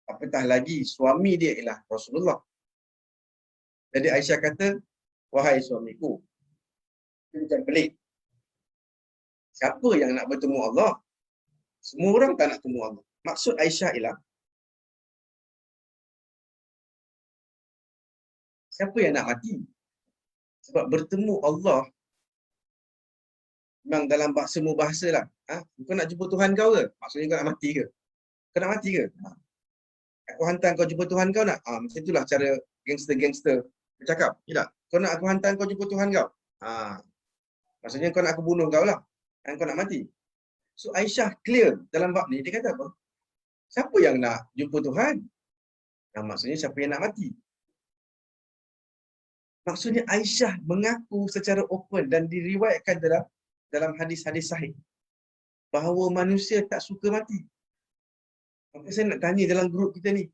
Apatah lagi suami dia ialah Rasulullah. Jadi Aisyah kata, wahai suamiku, dia macam pelik. Siapa yang nak bertemu Allah? Semua orang tak nak bertemu Allah. Maksud Aisyah ialah, siapa yang nak mati? Sebab bertemu Allah memang dalam semua bahasa lah. Kau nak jumpa Tuhan kau ke? Maksudnya kau nak mati ke? Kau nak mati ke? Aku hantar kau jumpa Tuhan kau nak? Macam itulah cara gangster-gangster bercakap. Tidak? Kau nak aku hantar kau jumpa Tuhan kau? Maksudnya kau nak aku bunuh kau lah. Dan kau nak mati. So Aisyah clear dalam bab ni, dia kata apa? Siapa yang nak jumpa Tuhan? Nah, maksudnya siapa yang nak mati? Maksudnya Aisyah mengaku secara open dan diriwayatkan dalam hadis-hadis sahih bahawa manusia tak suka mati. Maka saya nak tanya dalam grup kita ni,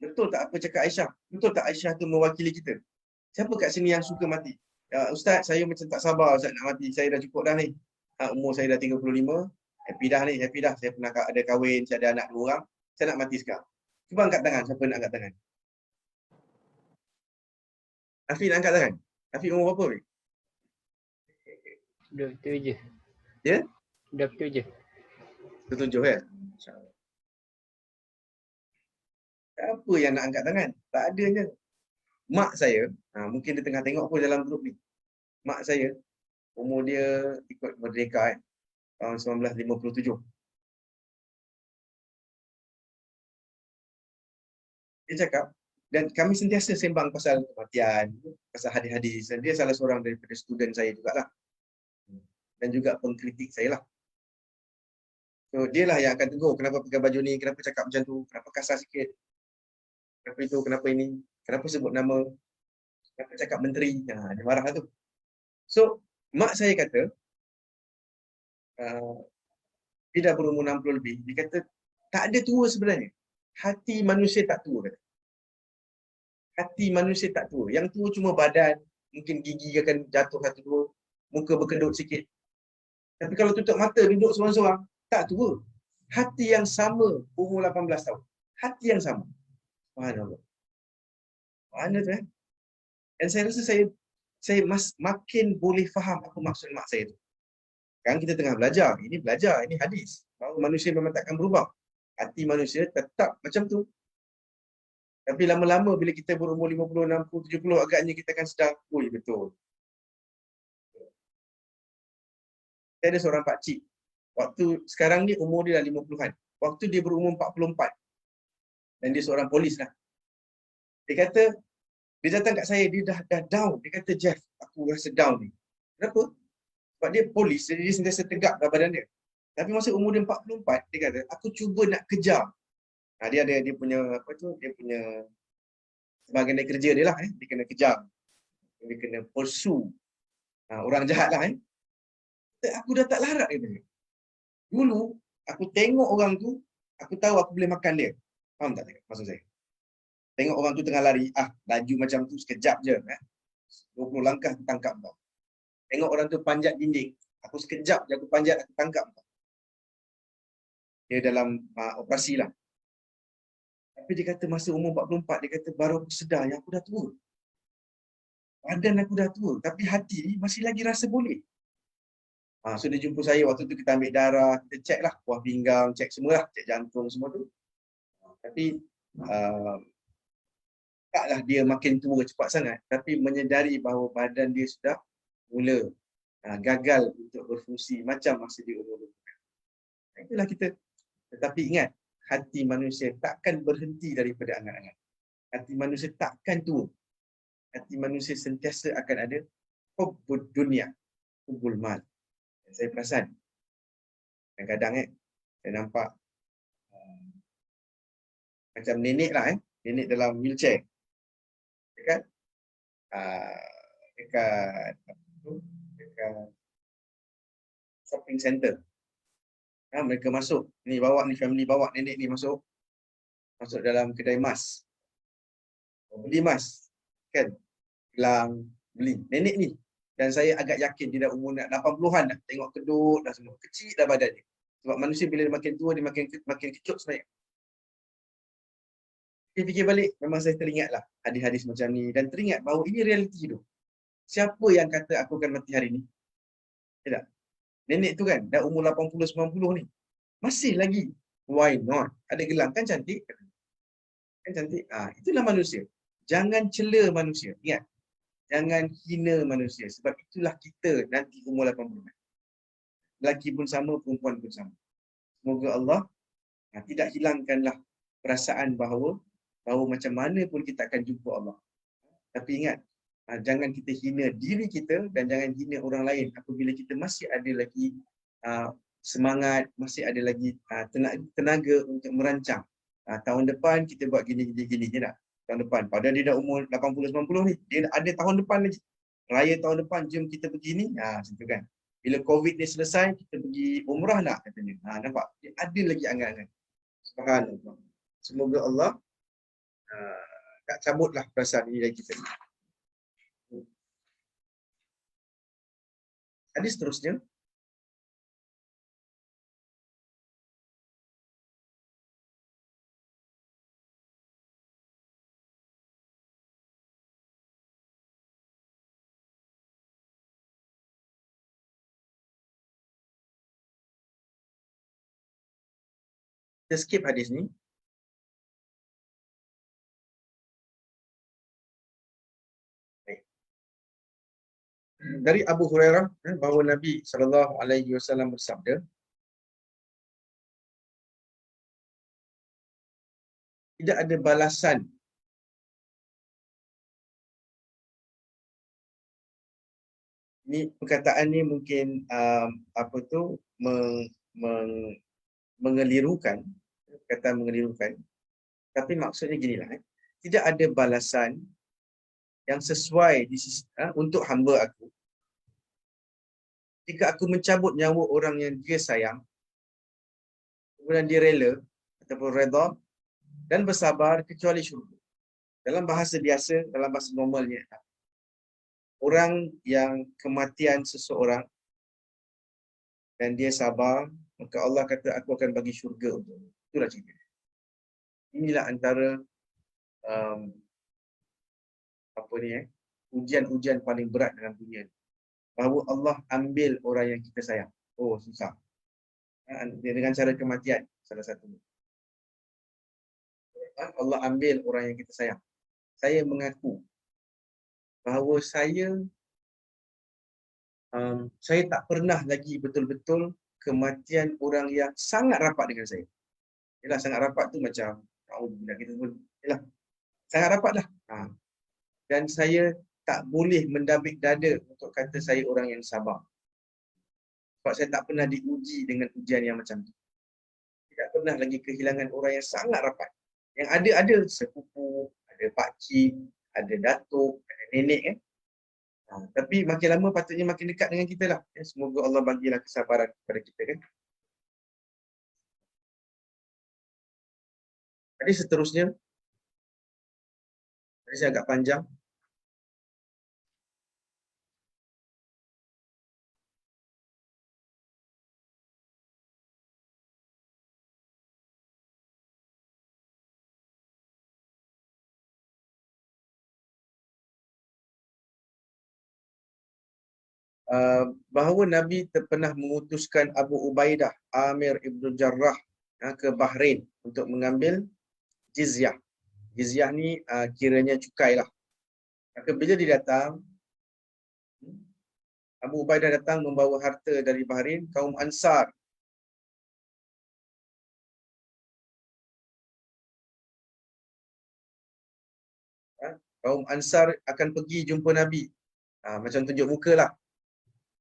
betul tak apa cakap Aisyah? Betul tak Aisyah tu mewakili kita? Siapa kat sini yang suka mati? Ya, Ustaz, saya macam tak sabar Ustaz nak mati. Saya dah cukup dah ni. Umur saya dah 35. Happy dah ni, happy dah. Saya pernah ada kahwin, saya ada anak 2 orang. Saya nak mati sekarang. Cuba angkat tangan. Siapa nak angkat tangan? Afiq nak angkat tangan? Afiq umur berapa? Afiq? Dah betul je. Ya? Dah betul je. 7 ya? InsyaAllah. Siapa yang nak angkat tangan? Tak adanya. Mak saya, mungkin dia tengah tengok pun dalam grup ni. Mak saya, umur dia ikut merdeka tahun 1957. Dia cakap, dan kami sentiasa sembang pasal kematian, pasal hadis-hadis. Dan dia salah seorang daripada student saya jugalah. Dan juga pengkritik saya lah. So, dia lah yang akan tegur kenapa pakai baju ni, kenapa cakap macam tu, kenapa kasar sikit, kenapa itu, kenapa ini, kenapa sebut nama, kenapa cakap menteri. Dia marah lah tu. So, mak saya kata, dia dah berumur 60 lebih, dia kata, tak ada tua sebenarnya. Hati manusia tak tua, kata. Hati manusia tak tua. Yang tua cuma badan, mungkin gigi akan jatuh satu dua, muka berkedut sikit. Tapi kalau tutup mata, duduk seorang-seorang, tak tua. Hati yang sama, umur 18 tahun. Hati yang sama. Subhanallah. Mana tu Dan saya rasa saya makin boleh faham apa maksud mak saya tu. Sekarang kita tengah belajar. Ini belajar, ini hadis. Bahawa manusia memang takkan berubah. Hati manusia tetap macam tu. Tapi lama-lama bila kita berumur 50, 60, 70, agaknya kita akan sedar, oi betul. Saya ada seorang pakcik. Waktu sekarang ni umur dia dah 50-an. Waktu dia berumur 44. Dan dia seorang polis lah. Dia kata, dia datang kat saya, dia dah down. Dia kata, Jeff, aku rasa down ni. Kenapa? Sebab dia polis, jadi dia sentiasa tegak dalam badan dia. Tapi masa umur dia 44, dia kata, aku cuba nak kejar. Dia ada dia punya apa tu? Dia punya sebahagian dari kerja dia lah. Dia kena kejar. Dia kena pursue orang jahat lah. Aku dah tak larat dia. Dulu, aku tengok orang tu, aku tahu aku boleh makan dia. Faham tak maksud saya? Tengok orang tu tengah lari, laju macam tu sekejap je. 20 langkah aku tangkap kau. Tengok orang tu panjat dinding, aku sekejap je aku panjat, aku tangkap kau. Dia dalam operasi lah. Tapi dia kata masa umur 44, dia kata baru aku sedar yang aku dah tua. Badan aku dah tua, tapi hati ni masih lagi rasa boleh. So dia jumpa saya, waktu tu kita ambil darah, kita cek lah buah pinggang, cek semua lah, cek jantung semua tu. Tapi taklah dia makin tua cepat sangat, tapi menyedari bahawa badan dia sudah mula gagal untuk berfungsi macam masa dia umur 20. Itulah kita. Tetapi ingat, hati manusia takkan berhenti daripada angan-angan. Hati manusia takkan tua. Hati manusia sentiasa akan ada hubbud dunia, hubbul mal. Saya perasan, kadang-kadang saya nampak macam nenek lah, nenek dalam wheelchair. Dekat shopping center. Mereka masuk, ni bawa ni family bawa nenek ni masuk dalam kedai emas. Beli emas, kan? Gelang, beli. Nenek ni. Dan saya agak yakin dia dah umur 80-an dah. Tengok kedut dah semua. Kecil dah badan dia. Sebab manusia bila dia makin tua, dia makin kecut sebenarnya. Dia fikir balik, memang saya teringatlah hadis-hadis macam ni. Dan teringat bahawa ini realiti hidup. Siapa yang kata aku akan mati hari ni? Tidak. Nenek tu kan, dah umur 80-90 ni. Masih lagi. Why not? Ada gelang, kan cantik? Kan cantik? Itulah manusia. Jangan cela manusia. Ingat. Jangan hina manusia. Sebab itulah kita nanti umur 80. Lelaki pun sama, perempuan pun sama. Semoga Allah tidak hilangkanlah perasaan bahawa macam mana pun kita akan jumpa Allah. Tapi ingat, jangan kita hina diri kita dan jangan hina orang lain apabila kita masih ada lagi semangat, masih ada lagi tenaga untuk merancang. Tahun depan kita buat gini je dah. Tahun depan. Padahal dia dah umur 80-90 ni. Dia ada tahun depan lagi. Raya tahun depan, jom kita pergi ni. Macam tu kan. Bila COVID ni selesai, kita pergi umrah nak katanya. Nampak? Dia ada lagi angan-angan. Subhanallah. Semoga Allah tak cabutlah perasaan ini dari kita. Hadis seterusnya. Kita skip hadis ni. Dari Abu Hurairah bahawa Nabi SAW bersabda, tidak ada balasan ni, perkataan ni mungkin mengelirukan, perkataan mengelirukan, tapi maksudnya ginilah, tidak ada balasan yang sesuai untuk hamba aku jika aku mencabut nyawa orang yang dia sayang, kemudian dia rela ataupun redha dan bersabar, kecuali syurga. Dalam bahasa biasa, dalam bahasa normalnya, orang yang kematian seseorang dan dia sabar, maka Allah kata aku akan bagi syurga untuknya. Itulah cerita. Inilah antara ujian-ujian paling berat dalam dunia. Bahawa Allah ambil orang yang kita sayang. Oh, susah. Dengan cara kematian salah satunya. Allah ambil orang yang kita sayang. Saya mengaku bahawa saya tak pernah lagi betul-betul kematian orang yang sangat rapat dengan saya. Yalah, sangat rapat tu macam kita sebut, yalah, sangat rapat lah. Dan saya tak boleh mendabik dada untuk kata saya orang yang sabar. Sebab saya tak pernah diuji dengan ujian yang macam tu. Tidak pernah lagi kehilangan orang yang sangat rapat. Yang ada sepupu, ada pakcik, ada datuk, ada nenek kan. Tapi makin lama patutnya makin dekat dengan kita lah. Semoga Allah bagilah kesabaran kepada kita kan. Hadis seterusnya. Hadis agak panjang. Bahawa Nabi pernah mengutuskan Abu Ubaidah Amir Ibn Jarrah ke Bahrain untuk mengambil jizyah. Jizyah ni kiranya cukai lah. Maka bila dia datang, Abu Ubaidah datang membawa harta dari Bahrain, kaum Ansar. Kaum Ansar akan pergi jumpa Nabi. Macam tunjuk muka lah.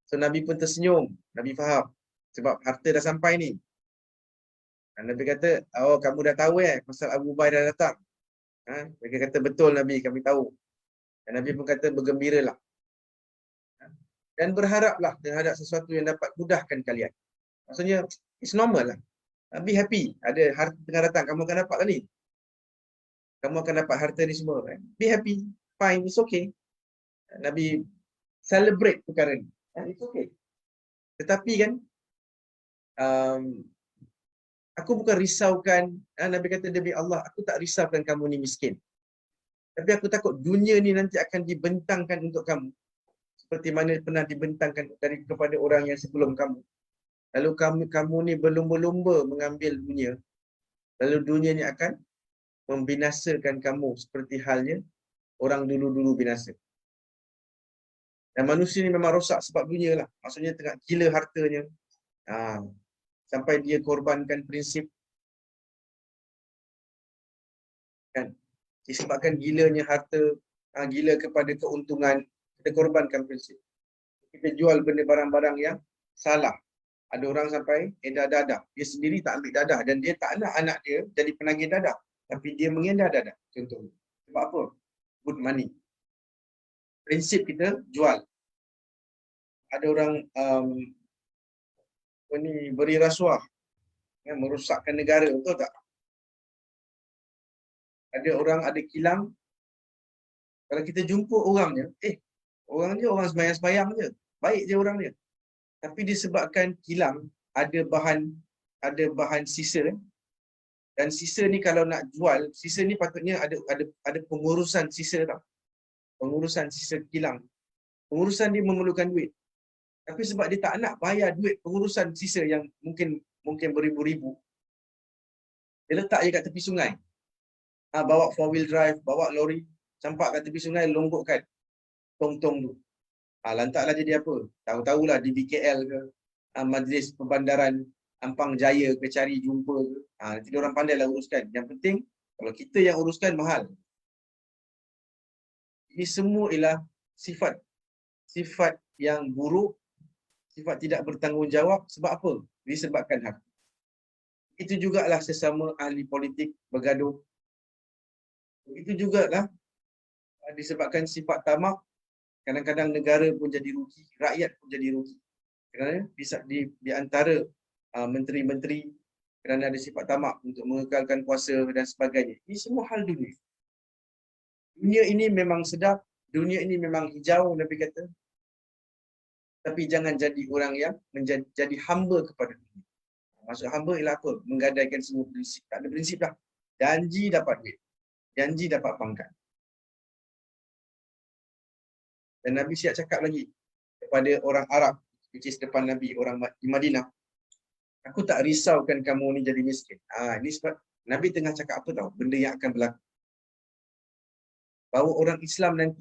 So Nabi pun tersenyum. Nabi faham. Sebab harta dah sampai ni. Nabi kata, oh kamu dah tahu pasal Abu Ubaidah datang. Mereka kata, betul Nabi, kami tahu. Dan Nabi pun kata, bergembiralah. Dan berharaplah terhadap sesuatu yang dapat mudahkan kalian. Maksudnya, it's normal lah. Be happy. Ada harta tengah datang, kamu akan dapat lah ni. Kamu akan dapat harta ni semua. Be happy. Fine, it's okay. Nabi celebrate perkara ni. It's okay. Tetapi kan, aku bukan risaukan, Nabi kata demi Allah, aku tak risaukan kamu ni miskin. Tapi aku takut dunia ni nanti akan dibentangkan untuk kamu. Seperti mana pernah dibentangkan kepada orang yang sebelum kamu. Lalu kamu ni berlumba-lumba mengambil dunia. Lalu dunia ni akan membinasakan kamu seperti halnya orang dulu-dulu binasa. Dan manusia ni memang rosak sebab dunia lah. Maksudnya tengah gila hartanya. Sampai dia korbankan prinsip. Kan? Disebabkan gilanya harta, gila kepada keuntungan, kita korbankan prinsip. Kita jual benda barang-barang yang salah. Ada orang sampai dadah. Dia sendiri tak ambil dadah dan dia tak nak anak dia jadi penagih dadah. Tapi dia mengedah dadah. Contohnya. Sebab apa? Good money. Prinsip kita jual. Ada orang beri rasuah, merosakkan negara, betul tak? Ada orang ada kilang, kalau kita jumpa orangnya, orang dia orang sembahyang-sembahyang je, baik je orang dia. Tapi disebabkan kilang ada bahan sisa, dan sisa ni kalau nak jual, sisa ni patutnya ada pengurusan sisa tau. Pengurusan sisa kilang. Pengurusan dia memerlukan duit. Tapi sebab dia tak nak bayar duit pengurusan sisa yang mungkin beribu-ribu, dia letak je kat tepi sungai. Bawa 4-wheel drive, bawa lori, campak kat tepi sungai, longgokkan tong-tong tu. Lantaklah jadi apa? Tahu-tahulah di BKL ke, Majlis Perbandaran Ampang Jaya ke, cari jumpa ke. Nanti orang pandailah uruskan. Yang penting, kalau kita yang uruskan, mahal. Ini semua ialah sifat yang buruk, sifat tidak bertanggungjawab. Sebab apa? Disebabkan hak. Itu jugalah sesama ahli politik bergaduh. Itu jugalah disebabkan sifat tamak. Kadang-kadang negara pun jadi rugi, rakyat pun jadi rugi. Kerana di antara menteri-menteri kerana ada sifat tamak untuk mengekalkan kuasa dan sebagainya. Ini semua hal dunia. Dunia ini memang sedap, dunia ini memang hijau, Nabi kata. Tapi jangan jadi orang yang menjadi hamba kepada dunia. Maksud hamba ialah apa? Menggadaikan semua prinsip. Tak ada prinsip dah. Janji dapat duit. Janji dapat pangkat. Dan Nabi siap cakap lagi kepada orang Arab, which is depan Nabi, orang di Madinah. Aku tak risaukan kamu ni jadi miskin. Ini sebab Nabi tengah cakap apa tahu? Benda yang akan berlaku. Bahawa orang Islam nanti,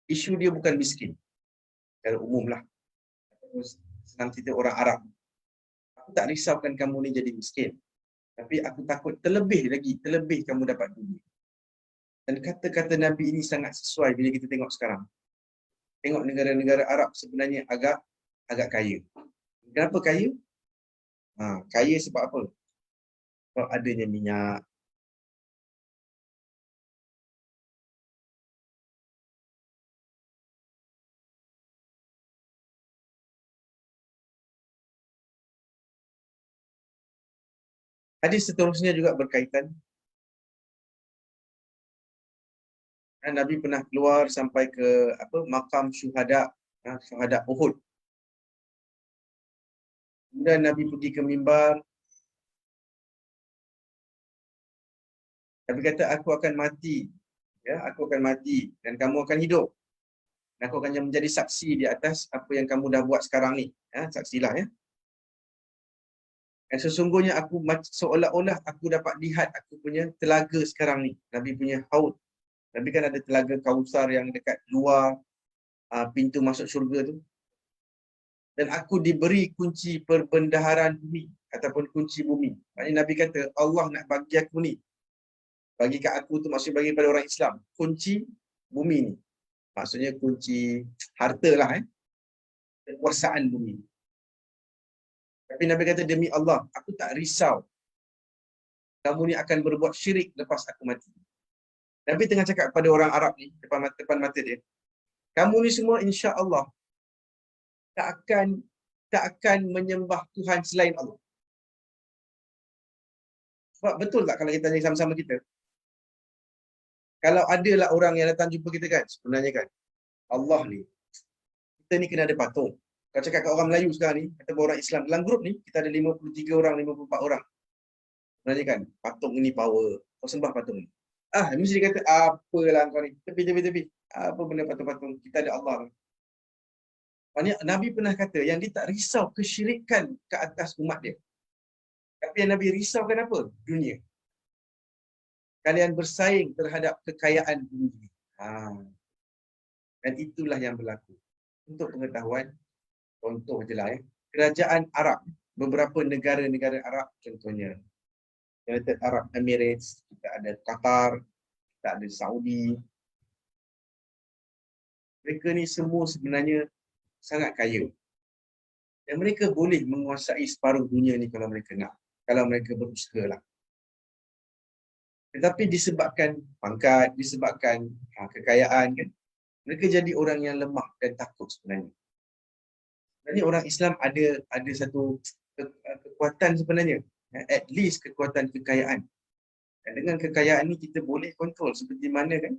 isu dia bukan miskin. Secara umum lah. Senang cerita orang Arab. Aku tak risaukan kamu ni jadi miskin. Tapi aku takut terlebih kamu dapat dunia. Dan kata-kata Nabi ini sangat sesuai bila kita tengok sekarang. Tengok negara-negara Arab sebenarnya agak kaya. Kenapa kaya? Kaya sebab apa? Sebab adanya minyak. Hadis seterusnya juga berkaitan. Nabi pernah keluar sampai ke makam syuhada Uhud. Kemudian Nabi pergi ke mimbar. Nabi kata, aku akan mati. Ya, aku akan mati dan kamu akan hidup. Dan aku akan menjadi saksi di atas apa yang kamu dah buat sekarang ni. Saksilah ya. Dan sesungguhnya aku seolah-olah aku dapat lihat aku punya telaga sekarang ni. Nabi punya haud. Nabi kan ada telaga Kausar yang dekat luar pintu masuk syurga tu. Dan aku diberi kunci perbendaharaan bumi ataupun kunci bumi. Maksudnya Nabi kata, Allah nak bagi aku ni. Bagi kat aku tu maksudnya bagi pada orang Islam. Kunci bumi ni. Maksudnya kunci harta lah. Kekuasaan bumi. Tapi Nabi kata, demi Allah, aku tak risau. Kamu ni akan berbuat syirik lepas aku mati. Nabi tengah cakap kepada orang Arab ni, depan mata dia. Kamu ni semua insya Allah tak akan menyembah Tuhan selain Allah. Sebab betul tak kalau kita tanya sama-sama kita? Kalau adalah orang yang datang jumpa kita kan, sebenarnya kan, Allah ni, kita ni kena ada patung. Kalau cakap kat orang Melayu sekarang ni, kata orang Islam, dalam grup ni, kita ada 53 orang, 54 orang. Sebenarnya kan, patung ni power. Kau sembah patung ni. Mesti dia kata, apalah kau ni, tepi. Apa benda patung-patung, kita ada Allah. Maksudnya, Nabi pernah kata, yang dia tak risau kesyirikan ke atas umat dia. Tapi yang Nabi risaukan apa? Dunia. Kalian bersaing terhadap kekayaan dunia. Dan itulah yang berlaku. Untuk pengetahuan, contoh je lah kerajaan Arab, beberapa negara-negara Arab contohnya. United Arab Emirates, kita ada Qatar, kita ada Saudi. Mereka ni semua sebenarnya sangat kaya. Dan mereka boleh menguasai separuh dunia ni kalau mereka nak. Kalau mereka berusaha lah. Tetapi disebabkan pangkat, disebabkan kekayaan kan, mereka jadi orang yang lemah dan takut sebenarnya. Jadi orang Islam ada satu kekuatan sebenarnya. At least kekuatan kekayaan. Dan dengan kekayaan ni kita boleh kontrol seperti mana kan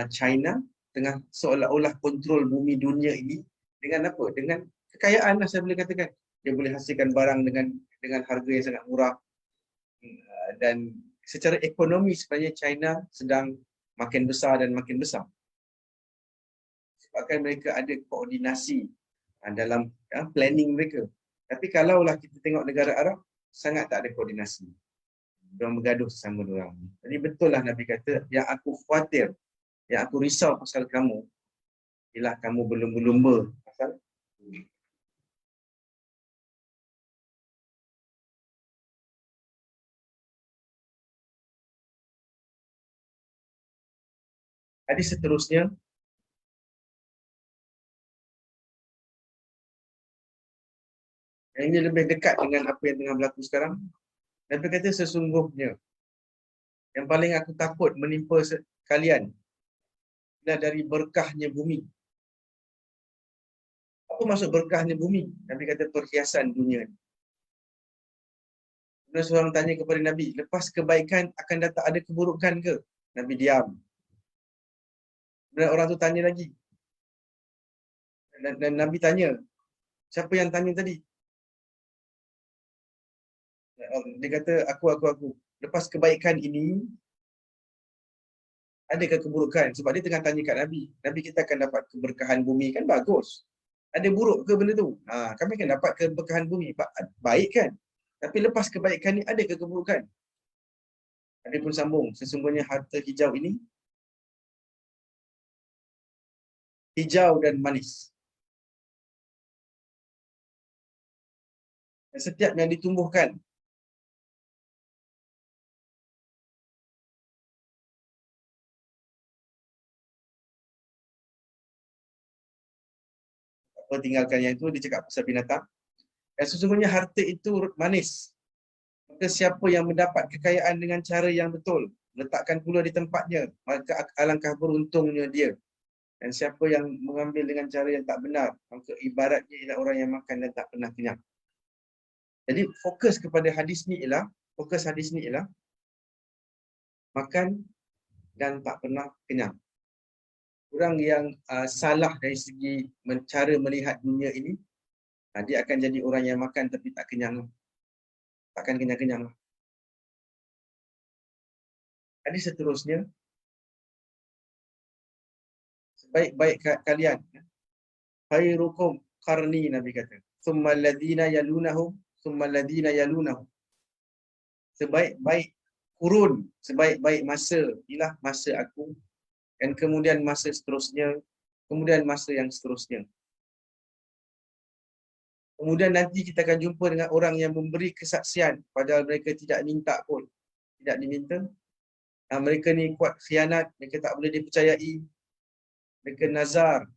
China tengah seolah-olah kontrol bumi dunia ini dengan apa? Dengan kekayaan lah saya boleh katakan. Dia boleh hasilkan barang dengan harga yang sangat murah. Dan secara ekonomi sebenarnya China sedang makin besar dan makin besar. Sebabkan mereka ada koordinasi dalam planning mereka. Tapi kalaulah kita tengok negara Arab, sangat tak ada koordinasi. Diorang bergaduh sesama diorang. Jadi betul lah Nabi kata, yang aku khawatir, yang aku risau pasal kamu, ialah kamu berlumba-lumba pasal hadis seterusnya, yang ini lebih dekat dengan apa yang tengah berlaku sekarang. Nabi kata sesungguhnya yang paling aku takut menimpa kalian adalah dari berkahnya bumi. Apa maksud berkahnya bumi? Nabi kata perhiasan dunia. Kemudian seorang tanya kepada Nabi, lepas kebaikan akan datang ada keburukan ke? Nabi diam. Kemudian orang tu tanya lagi. Dan Nabi tanya, siapa yang tanya tadi? Dia kata, aku. Lepas kebaikan ini, adakah keburukan? Sebab dia tengah tanya kat Nabi. Nabi kita akan dapat keberkahan bumi kan bagus. Ada buruk ke benda tu? Kami akan dapat keberkahan bumi. Baik kan? Tapi lepas kebaikan ni, adakah keburukan? Nabi pun sambung. Sesungguhnya harta hijau ini, hijau dan manis. Dan setiap yang ditumbuhkan, apa tinggalkan yang itu, dia cakap pasal binatang. Dan sesungguhnya harta itu manis. Maka siapa yang mendapat kekayaan dengan cara yang betul, letakkan pula di tempatnya, maka alangkah beruntungnya dia. Dan siapa yang mengambil dengan cara yang tak benar, maka ibaratnya ialah orang yang makan dan tak pernah kenyang. Jadi fokus hadis ni ialah makan dan tak pernah kenyang. Orang yang salah dari segi cara melihat dunia ini, dia akan jadi orang yang makan tapi tak kenyang. Takkan kenyang-kenyang. Hadis seterusnya, sebaik-baik kalian, khairukum qarni, Nabi kata. Thumma alladhina yalunahum, thumma alladhina yalunahum. Sebaik-baik kurun, sebaik-baik masa ialah masa aku, dan kemudian masa seterusnya, kemudian masa yang seterusnya. Kemudian nanti kita akan jumpa dengan orang yang memberi kesaksian padahal mereka tidak minta pun. Tidak diminta. Mereka ni kuat khianat, mereka tak boleh dipercayai. Mereka nazar.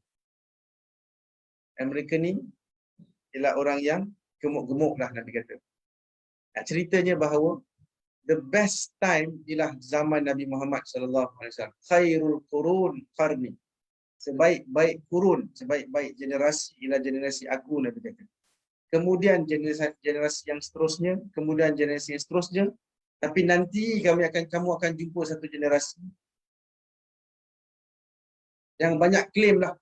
Dan mereka ni ialah orang yang gemuk-gemuk lah Nabi kata. Ceritanya bahawa the best time ialah zaman Nabi Muhammad SAW. Khairul qurun qarni. Sebaik-baik kurun, sebaik-baik generasi ialah generasi aku, Nabi kata. Kemudian generasi yang seterusnya, kemudian generasi yang seterusnya. Tapi nanti kamu akan jumpa satu generasi yang banyak claim lah.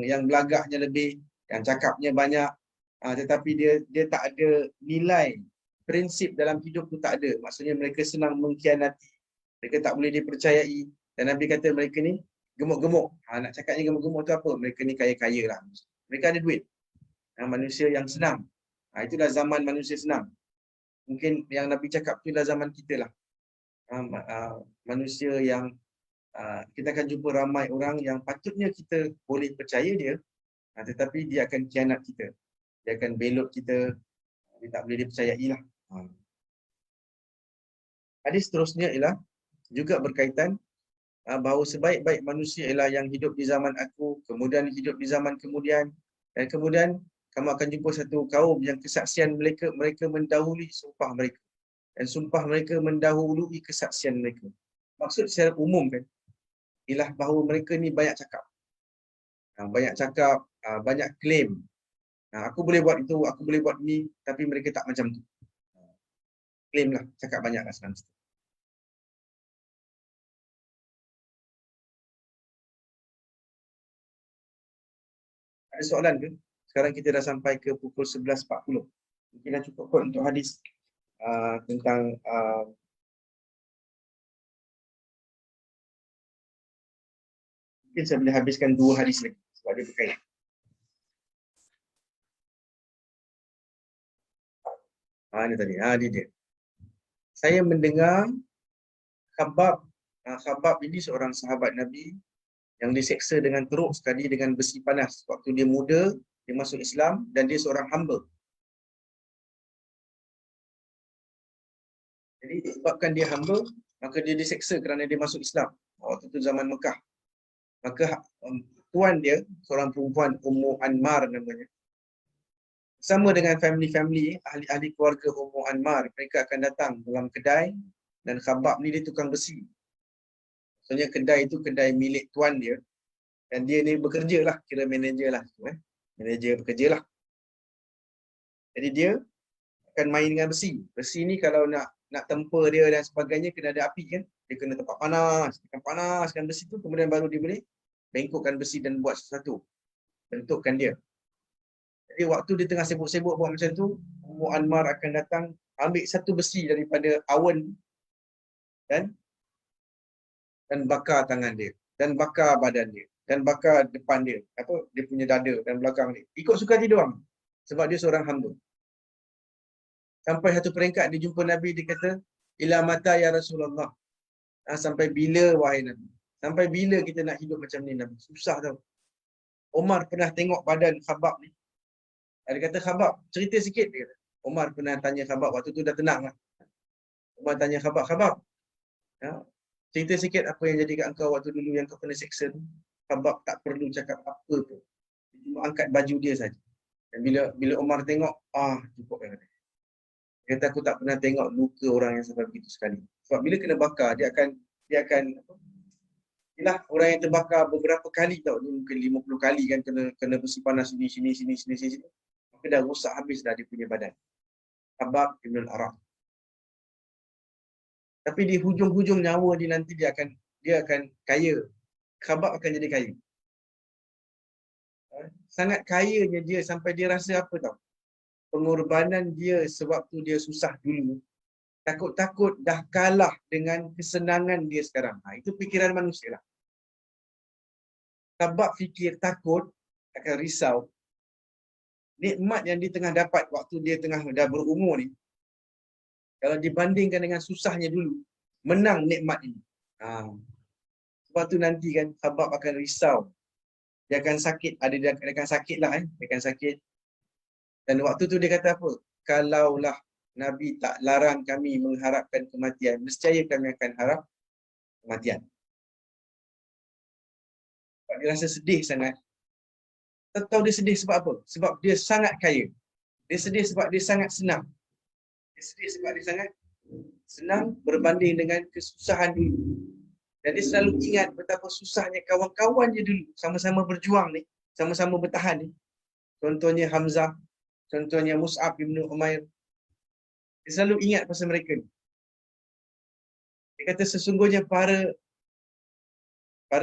Yang belagaknya lebih, yang cakapnya banyak. Tetapi dia tak ada nilai, prinsip dalam hidup tu tak ada. Maksudnya mereka senang mengkhianati. Mereka tak boleh dipercayai. Dan Nabi kata mereka ni gemuk-gemuk. Nak cakapnya gemuk-gemuk tu apa? Mereka ni kaya-kaya lah. Mereka ada duit. Manusia yang senang. Itulah zaman manusia senang. Mungkin yang Nabi cakap tu adalah zaman kita lah. Manusia yang kita akan jumpa ramai orang yang patutnya kita boleh percaya dia, tetapi dia akan khianat kita. Dia akan belot kita. Dia tak boleh dipercayai lah. Hadis seterusnya ialah juga berkaitan bahawa sebaik-baik manusia ialah yang hidup di zaman aku, kemudian hidup di zaman kemudian, dan kemudian kamu akan jumpa satu kaum yang kesaksian mereka mendahului sumpah mereka. Dan sumpah mereka mendahului kesaksian mereka. Maksud secara umum kan, ialah bahawa mereka ni banyak cakap. Banyak cakap, banyak claim. Aku boleh buat itu, aku boleh buat ni, tapi mereka tak macam tu. Claim lah, cakap banyak lah senang. Ada soalan ke? Sekarang kita dah sampai ke pukul 11.40. Mungkin dah cukup kot untuk hadis tentang mungkin saya boleh habiskan 2 hadis lagi sebab dia berkait. Ini tadi. Dia. Saya mendengar Khabbab ini seorang sahabat Nabi yang diseksa dengan teruk sekali dengan besi panas. Waktu dia muda, dia masuk Islam dan dia seorang hamba. Jadi sebabkan dia hamba, maka dia diseksa kerana dia masuk Islam. Waktu itu zaman Mekah. Maka tuan dia, seorang perempuan, Ummu Anmar namanya. Sama dengan family-family, ahli-ahli keluarga Ummu Anmar, mereka akan datang dalam kedai dan Khabbab ni dia tukang besi. Maksudnya kedai itu kedai milik tuan dia dan dia ni bekerja lah, kira manager lah. Manager bekerja lah. Jadi dia akan main dengan besi. Besi ni kalau nak tempa dia dan sebagainya kena ada api kan. Dia kena tempat panas, dia panaskan besi tu kemudian baru dia boleh bengkokkan besi dan buat sesuatu. Bentukkan dia. Jadi waktu dia tengah sibuk-sibuk buat macam tu, Ummu Anmar akan datang ambil satu besi daripada awan dan bakar tangan dia, dan bakar badan dia, dan bakar depan dia, dia punya dada dan belakang dia. Ikut suka hati dia orang. Sebab dia seorang hamba. Sampai satu peringkat dia jumpa Nabi, dia kata, ila mata ya Rasulullah. Sampai bila wahai Nabi? Sampai bila kita nak hidup macam ni Nabi? Susah tau. Omar pernah tengok badan Khabbab ni. Dia kata, Khabbab, cerita sikit. Dia kata. Omar pernah tanya Khabbab, waktu tu dah tenang lah. Omar tanya Khabbab, cerita sikit apa yang jadi kat engkau waktu dulu yang kau kena seksa tu. Khabbab tak perlu cakap apa pun. Dia cuma angkat baju dia saja. Dan bila Omar tengok, cukup dia kata. Dia kata, aku tak pernah tengok luka orang yang sampai begitu sekali. Sebab bila kena bakar, dia akan ialah orang yang terbakar beberapa kali tau. Dia mungkin 50 kali kan kena besi panas sini. Maka dah rosak habis dah dia punya badan. Khabbab Ibn al-Arab. Tapi di hujung-hujung nyawa dia nanti dia akan kaya. Khabbab akan jadi kaya. Sangat kayanya dia sampai dia rasa apa tau? Pengorbanan dia sebab tu dia susah dulu. Takut-takut dah kalah dengan kesenangan dia sekarang. Itu fikiran manusia lah. Khabbab fikir takut, akan risau. Nikmat yang dia tengah dapat waktu dia tengah dah berumur ni, kalau dibandingkan dengan susahnya dulu, menang nikmat ini. Sebab tu nanti kan Khabbab akan risau. Dia akan sakit, dia akan sakit lah. Dia akan sakit. Dan waktu tu dia kata apa? Kalaulah Nabi tak larang kami mengharapkan kematian, nescaya kami akan harap kematian. Sebab dia rasa sedih sangat. Tak tahu dia sedih sebab apa? Sebab dia sangat kaya. Dia sedih sebab dia sangat senang. Dia sedih sebab dia sangat senang berbanding dengan kesusahan dulu. Dan dia selalu ingat betapa susahnya kawan-kawan dia dulu. Sama-sama berjuang ni. Sama-sama bertahan ni. Contohnya Hamzah. Contohnya Mus'ab bin Umair. Dia selalu ingat pasal mereka ni. Dia kata sesungguhnya para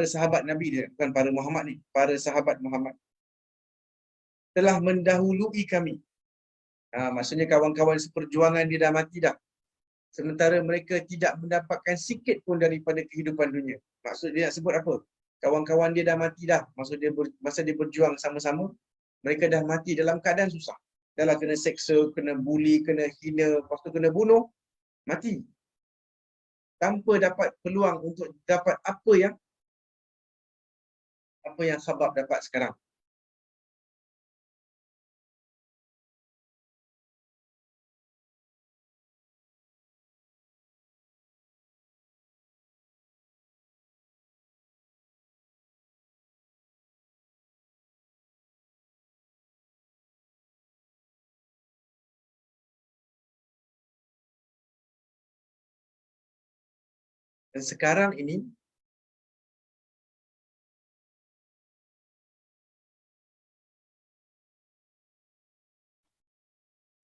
sahabat Nabi dia. Bukan para Muhammad ni. Para sahabat Muhammad. Telah mendahului kami. Maksudnya kawan-kawan seperjuangan dia dah mati dah. Sementara mereka tidak mendapatkan sikit pun daripada kehidupan dunia. Maksud dia nak sebut apa? Kawan-kawan dia dah mati dah. Maksud dia masa dia berjuang sama-sama, mereka dah mati dalam keadaan susah. Dah lah kena seksa, kena bully, kena hina, lepas tu kena bunuh, mati. Tanpa dapat peluang untuk dapat apa yang Khabbab dapat sekarang. Dan sekarang ini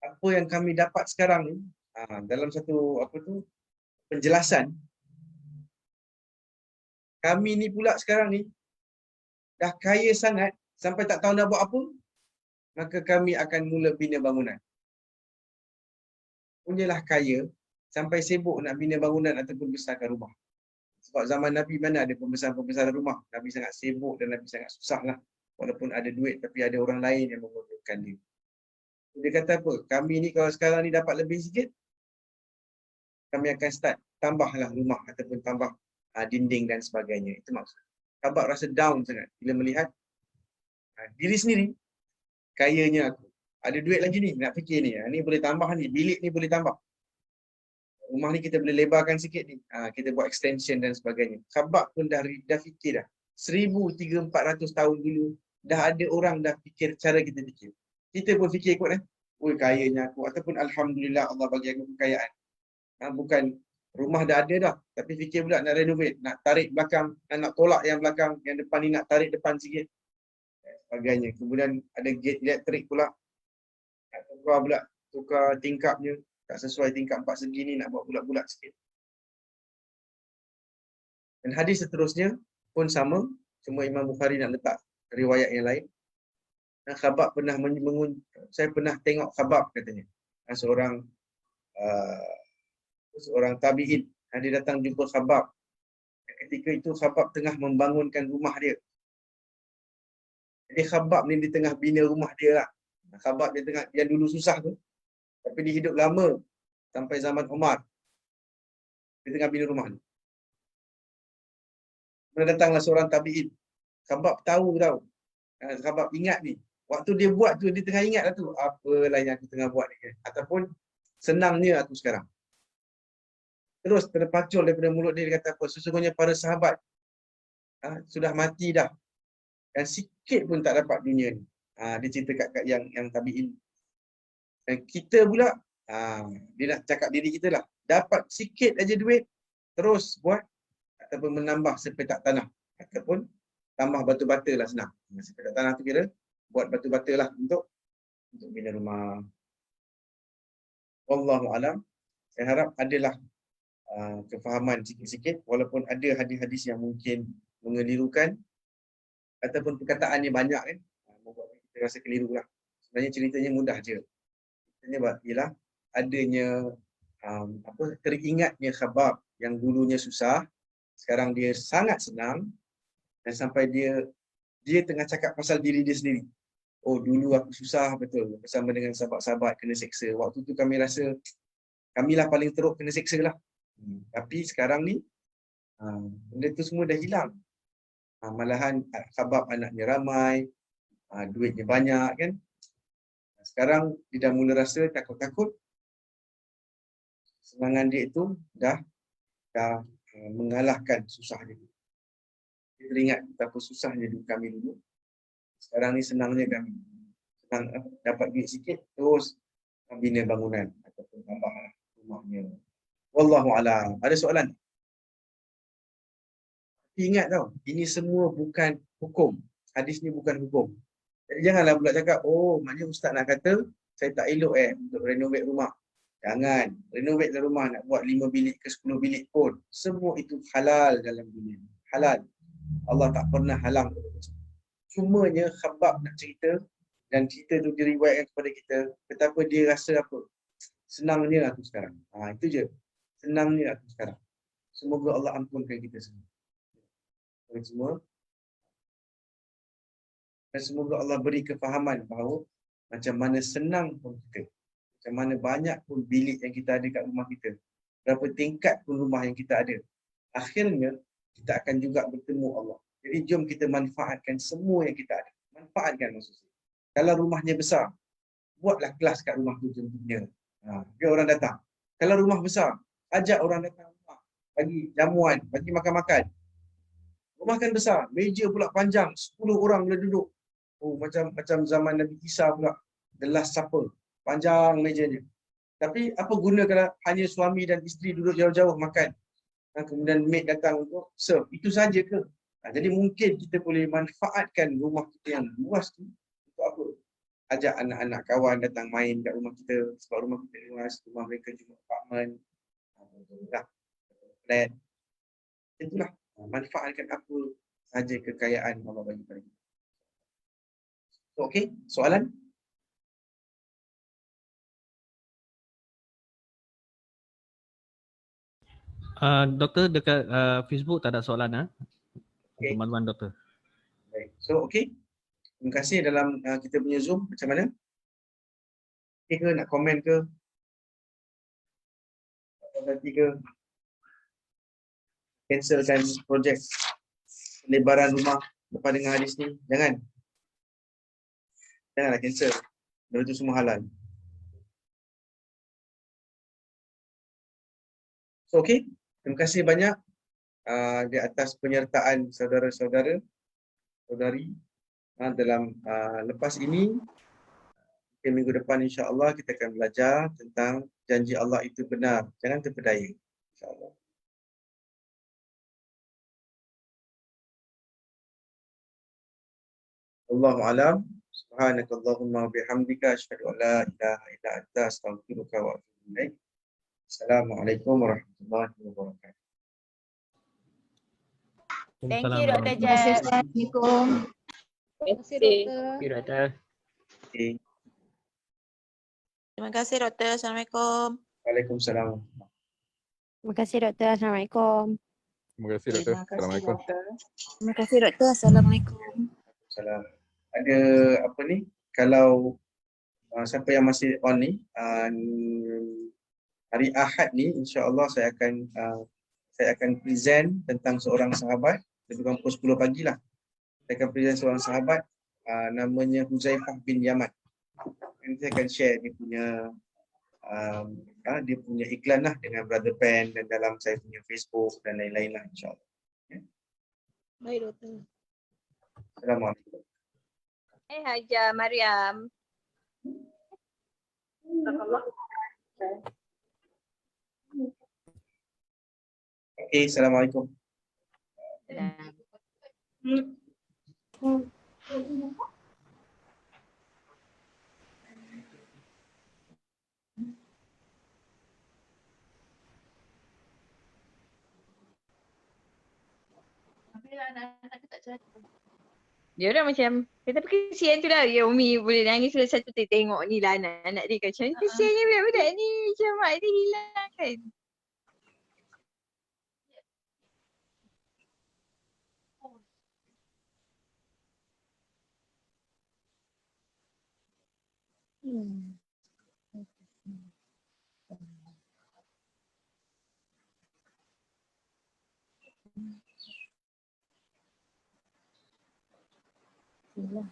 apa yang kami dapat sekarang ni dalam satu penjelasan, kami ni pula sekarang ni dah kaya sangat sampai tak tahu nak buat apa, maka kami akan mula bina bangunan. Punyalah kaya sampai sibuk nak bina bangunan ataupun besarkan rumah. Sebab zaman Nabi mana ada pembesaran rumah. Nabi sangat sibuk dan Nabi sangat susah lah. Walaupun ada duit tapi ada orang lain yang membutuhkan dia. Dia kata apa? Kami ni kalau sekarang ni dapat lebih sikit, kami akan start tambahlah rumah ataupun tambah dinding dan sebagainya. Itu maksud. Khabbab rasa down sangat bila melihat diri sendiri. Kayanya aku. Ada duit lagi ni, nak fikir ni. Ni boleh tambah ni, bilik ni boleh tambah. Rumah ni kita boleh lebarkan sikit ni. Kita buat extension dan sebagainya. Khabbab pun dah fikir dah. 1,300-400 tahun dulu, dah ada orang dah fikir cara kita fikir. Kita pun fikir kot oi kayanya aku. Ataupun Alhamdulillah Allah bagi aku kekayaan. Bukan rumah dah ada dah. Tapi fikir pula nak renovate, nak tarik belakang, nak tolak yang belakang, yang depan ni nak tarik depan sikit. Sebagainya. Kemudian ada gate elektrik pula. Nak tukar tingkapnya. Tak sesuai tingkap 4 segi ni, nak buat bulat-bulat sikit. Dan hadis seterusnya pun sama. Cuma Imam Bukhari nak letak riwayat yang lain. Dan Khabbab pernah saya pernah tengok Khabbab katanya. Seorang tabi'in. Dia datang jumpa Khabbab. Ketika itu Khabbab tengah membangunkan rumah dia. Jadi Khabbab ni di tengah bina rumah dia lah. Khabbab yang dulu susah tu. Tapi dia hidup lama sampai zaman Umar. Dia tengah bina rumah ni. Kemudian datanglah seorang tabi'in. Khabbab tahu. Khabbab ingat ni. Waktu dia buat tu, dia tengah ingat lah tu. Apalah yang aku tengah buat ni. Ataupun senangnya aku sekarang. Terus terpacul daripada mulut dia, dia kata apa? Sesungguhnya para sahabat sudah mati dah. Dan sikit pun tak dapat dunia ni. Dia cerita kat yang tabi'in. Dan kita pula, dia nak cakap diri kita lah. Dapat sikit aja duit, terus buat ataupun menambah sepetak tanah. Ataupun tambah batu bata lah senang. Sepetak tanah tu kira, buat batu bata lah untuk bina rumah. Wallahu'alam. Saya harap adalah kefahaman sikit-sikit. Walaupun ada hadis-hadis yang mungkin mengelirukan. Ataupun perkataannya banyak kan. Membuat kita rasa keliru lah. Sebenarnya ceritanya mudah je. Ceritanya ialah adanya teringatnya Khabbab yang dulunya susah, sekarang dia sangat senang, dan sampai dia tengah cakap pasal diri dia sendiri. Oh dulu aku susah betul bersama dengan sahabat-sahabat kena seksa. Waktu tu kami rasa kamilah paling teruk kena seksa lah. Tapi sekarang ni benda tu semua dah hilang. Malahan Khabbab anaknya ramai, duitnya banyak kan. Sekarang dia dah mula rasa takut-takut. Semangat dia itu dah mengalahkan susah dia. Dia teringat betapa susahnya dulu kami dulu. Sekarang ni senangnya kami. Senang dapat duit sikit, terus bina bangunan ataupun tambah rumahnya. Wallahu'alam. Ada soalan? Ingat tau, ini semua bukan hukum. Hadis ni bukan hukum. Jadi janganlah pula cakap, oh maknanya ustaz nak kata, saya tak elok untuk renovate rumah. Jangan. Renovate rumah nak buat 5 bilik ke 10 bilik pun. Semua itu halal dalam dunia. Halal. Allah tak pernah halang. Cumanya Khabbab nak cerita, dan cerita tu diriwayatkan kepada kita, betapa dia rasa apa? Senangnya aku sekarang. Itu je. Senangnya aku sekarang. Semoga Allah ampunkan kita semua. Dan semoga Allah beri kefahaman bahawa macam mana senang pun kita, macam mana banyak pun bilik yang kita ada kat rumah kita, berapa tingkat pun rumah yang kita ada, akhirnya kita akan juga bertemu Allah. Jadi jom kita manfaatkan semua yang kita ada. Manfaatkan maksudnya. Kalau rumahnya besar, buatlah kelas kat rumah tu contohnya. Biar orang datang. Kalau rumah besar, ajak orang datang rumah. Bagi jamuan, bagi makan-makan. Rumah kan besar, meja pula panjang, 10 orang boleh duduk. Oh, macam zaman Nabi Isa pula, the last supper, panjang mejanya. Tapi apa guna kalau hanya suami dan isteri duduk jauh-jauh makan? kemudian maid datang untuk serve. Itu saja ke? Jadi mungkin kita boleh manfaatkan rumah kita yang luas tu untuk apa? Ajak anak-anak kawan datang main kat rumah kita sebab rumah kita luas, rumah mereka cuma apartmen, flat. Itulah manfaatkan apa saja kekayaan Allah bagi pada kita. Okey, soalan? Doktor dekat Facebook tak ada soalan Okey. untuk makluman doktor. Baik. So okey. Terima kasih dalam kita punya Zoom macam mana? Okey ke nak komen ke? Atau nanti ke cancelkan projek lebaran rumah lepas dengar hadis ni? Janganlah cancel. Benda tu semua halal. So okey. Terima kasih banyak di atas penyertaan saudara-saudari dalam lepas ini. Minggu depan insya-Allah kita akan belajar tentang janji Allah itu benar. Jangan terpedaya. Insya-Allah. Allahu a'lam. Subhanakallahumma wa bihamdika asyhadu an la ilaha illa anta astaghfiruka wa atubu ilaik. Assalamualaikum warahmatullahi wabarakatuh. Thank you Dr. Terima kasih Jas. Assalamualaikum. Terima kasih doktor. Thank you, Doktor. Okay. Terima kasih doktor. Assalamualaikum. Waalaikumsalam. Terima kasih doktor. Assalamualaikum. Terima kasih doktor. Assalamualaikum. Terima kasih doktor. Assalamualaikum. Salam. Ada apa ni? Kalau siapa yang masih on ni, hari Ahad ni insya-Allah saya akan present tentang seorang sahabat, lebih kurang pukul 10 pagi lah. Saya akan present seorang sahabat namanya Huzaifah bin Yaman. Nanti saya akan share dia punya iklan lah dengan Brother Pen dan dalam saya punya Facebook dan lain-lain lah insya-Allah. Baik doktor. Assalamualaikum. Haja Mariam. Okay, Assalamualaikum. Dia orang macam, tapi kesian tu lah. Ya Umi boleh nangis satu tengok ni lah anak-anak dia macam kesiannya budak-budak ni. Macam mak dia hilang kan. Bismillah.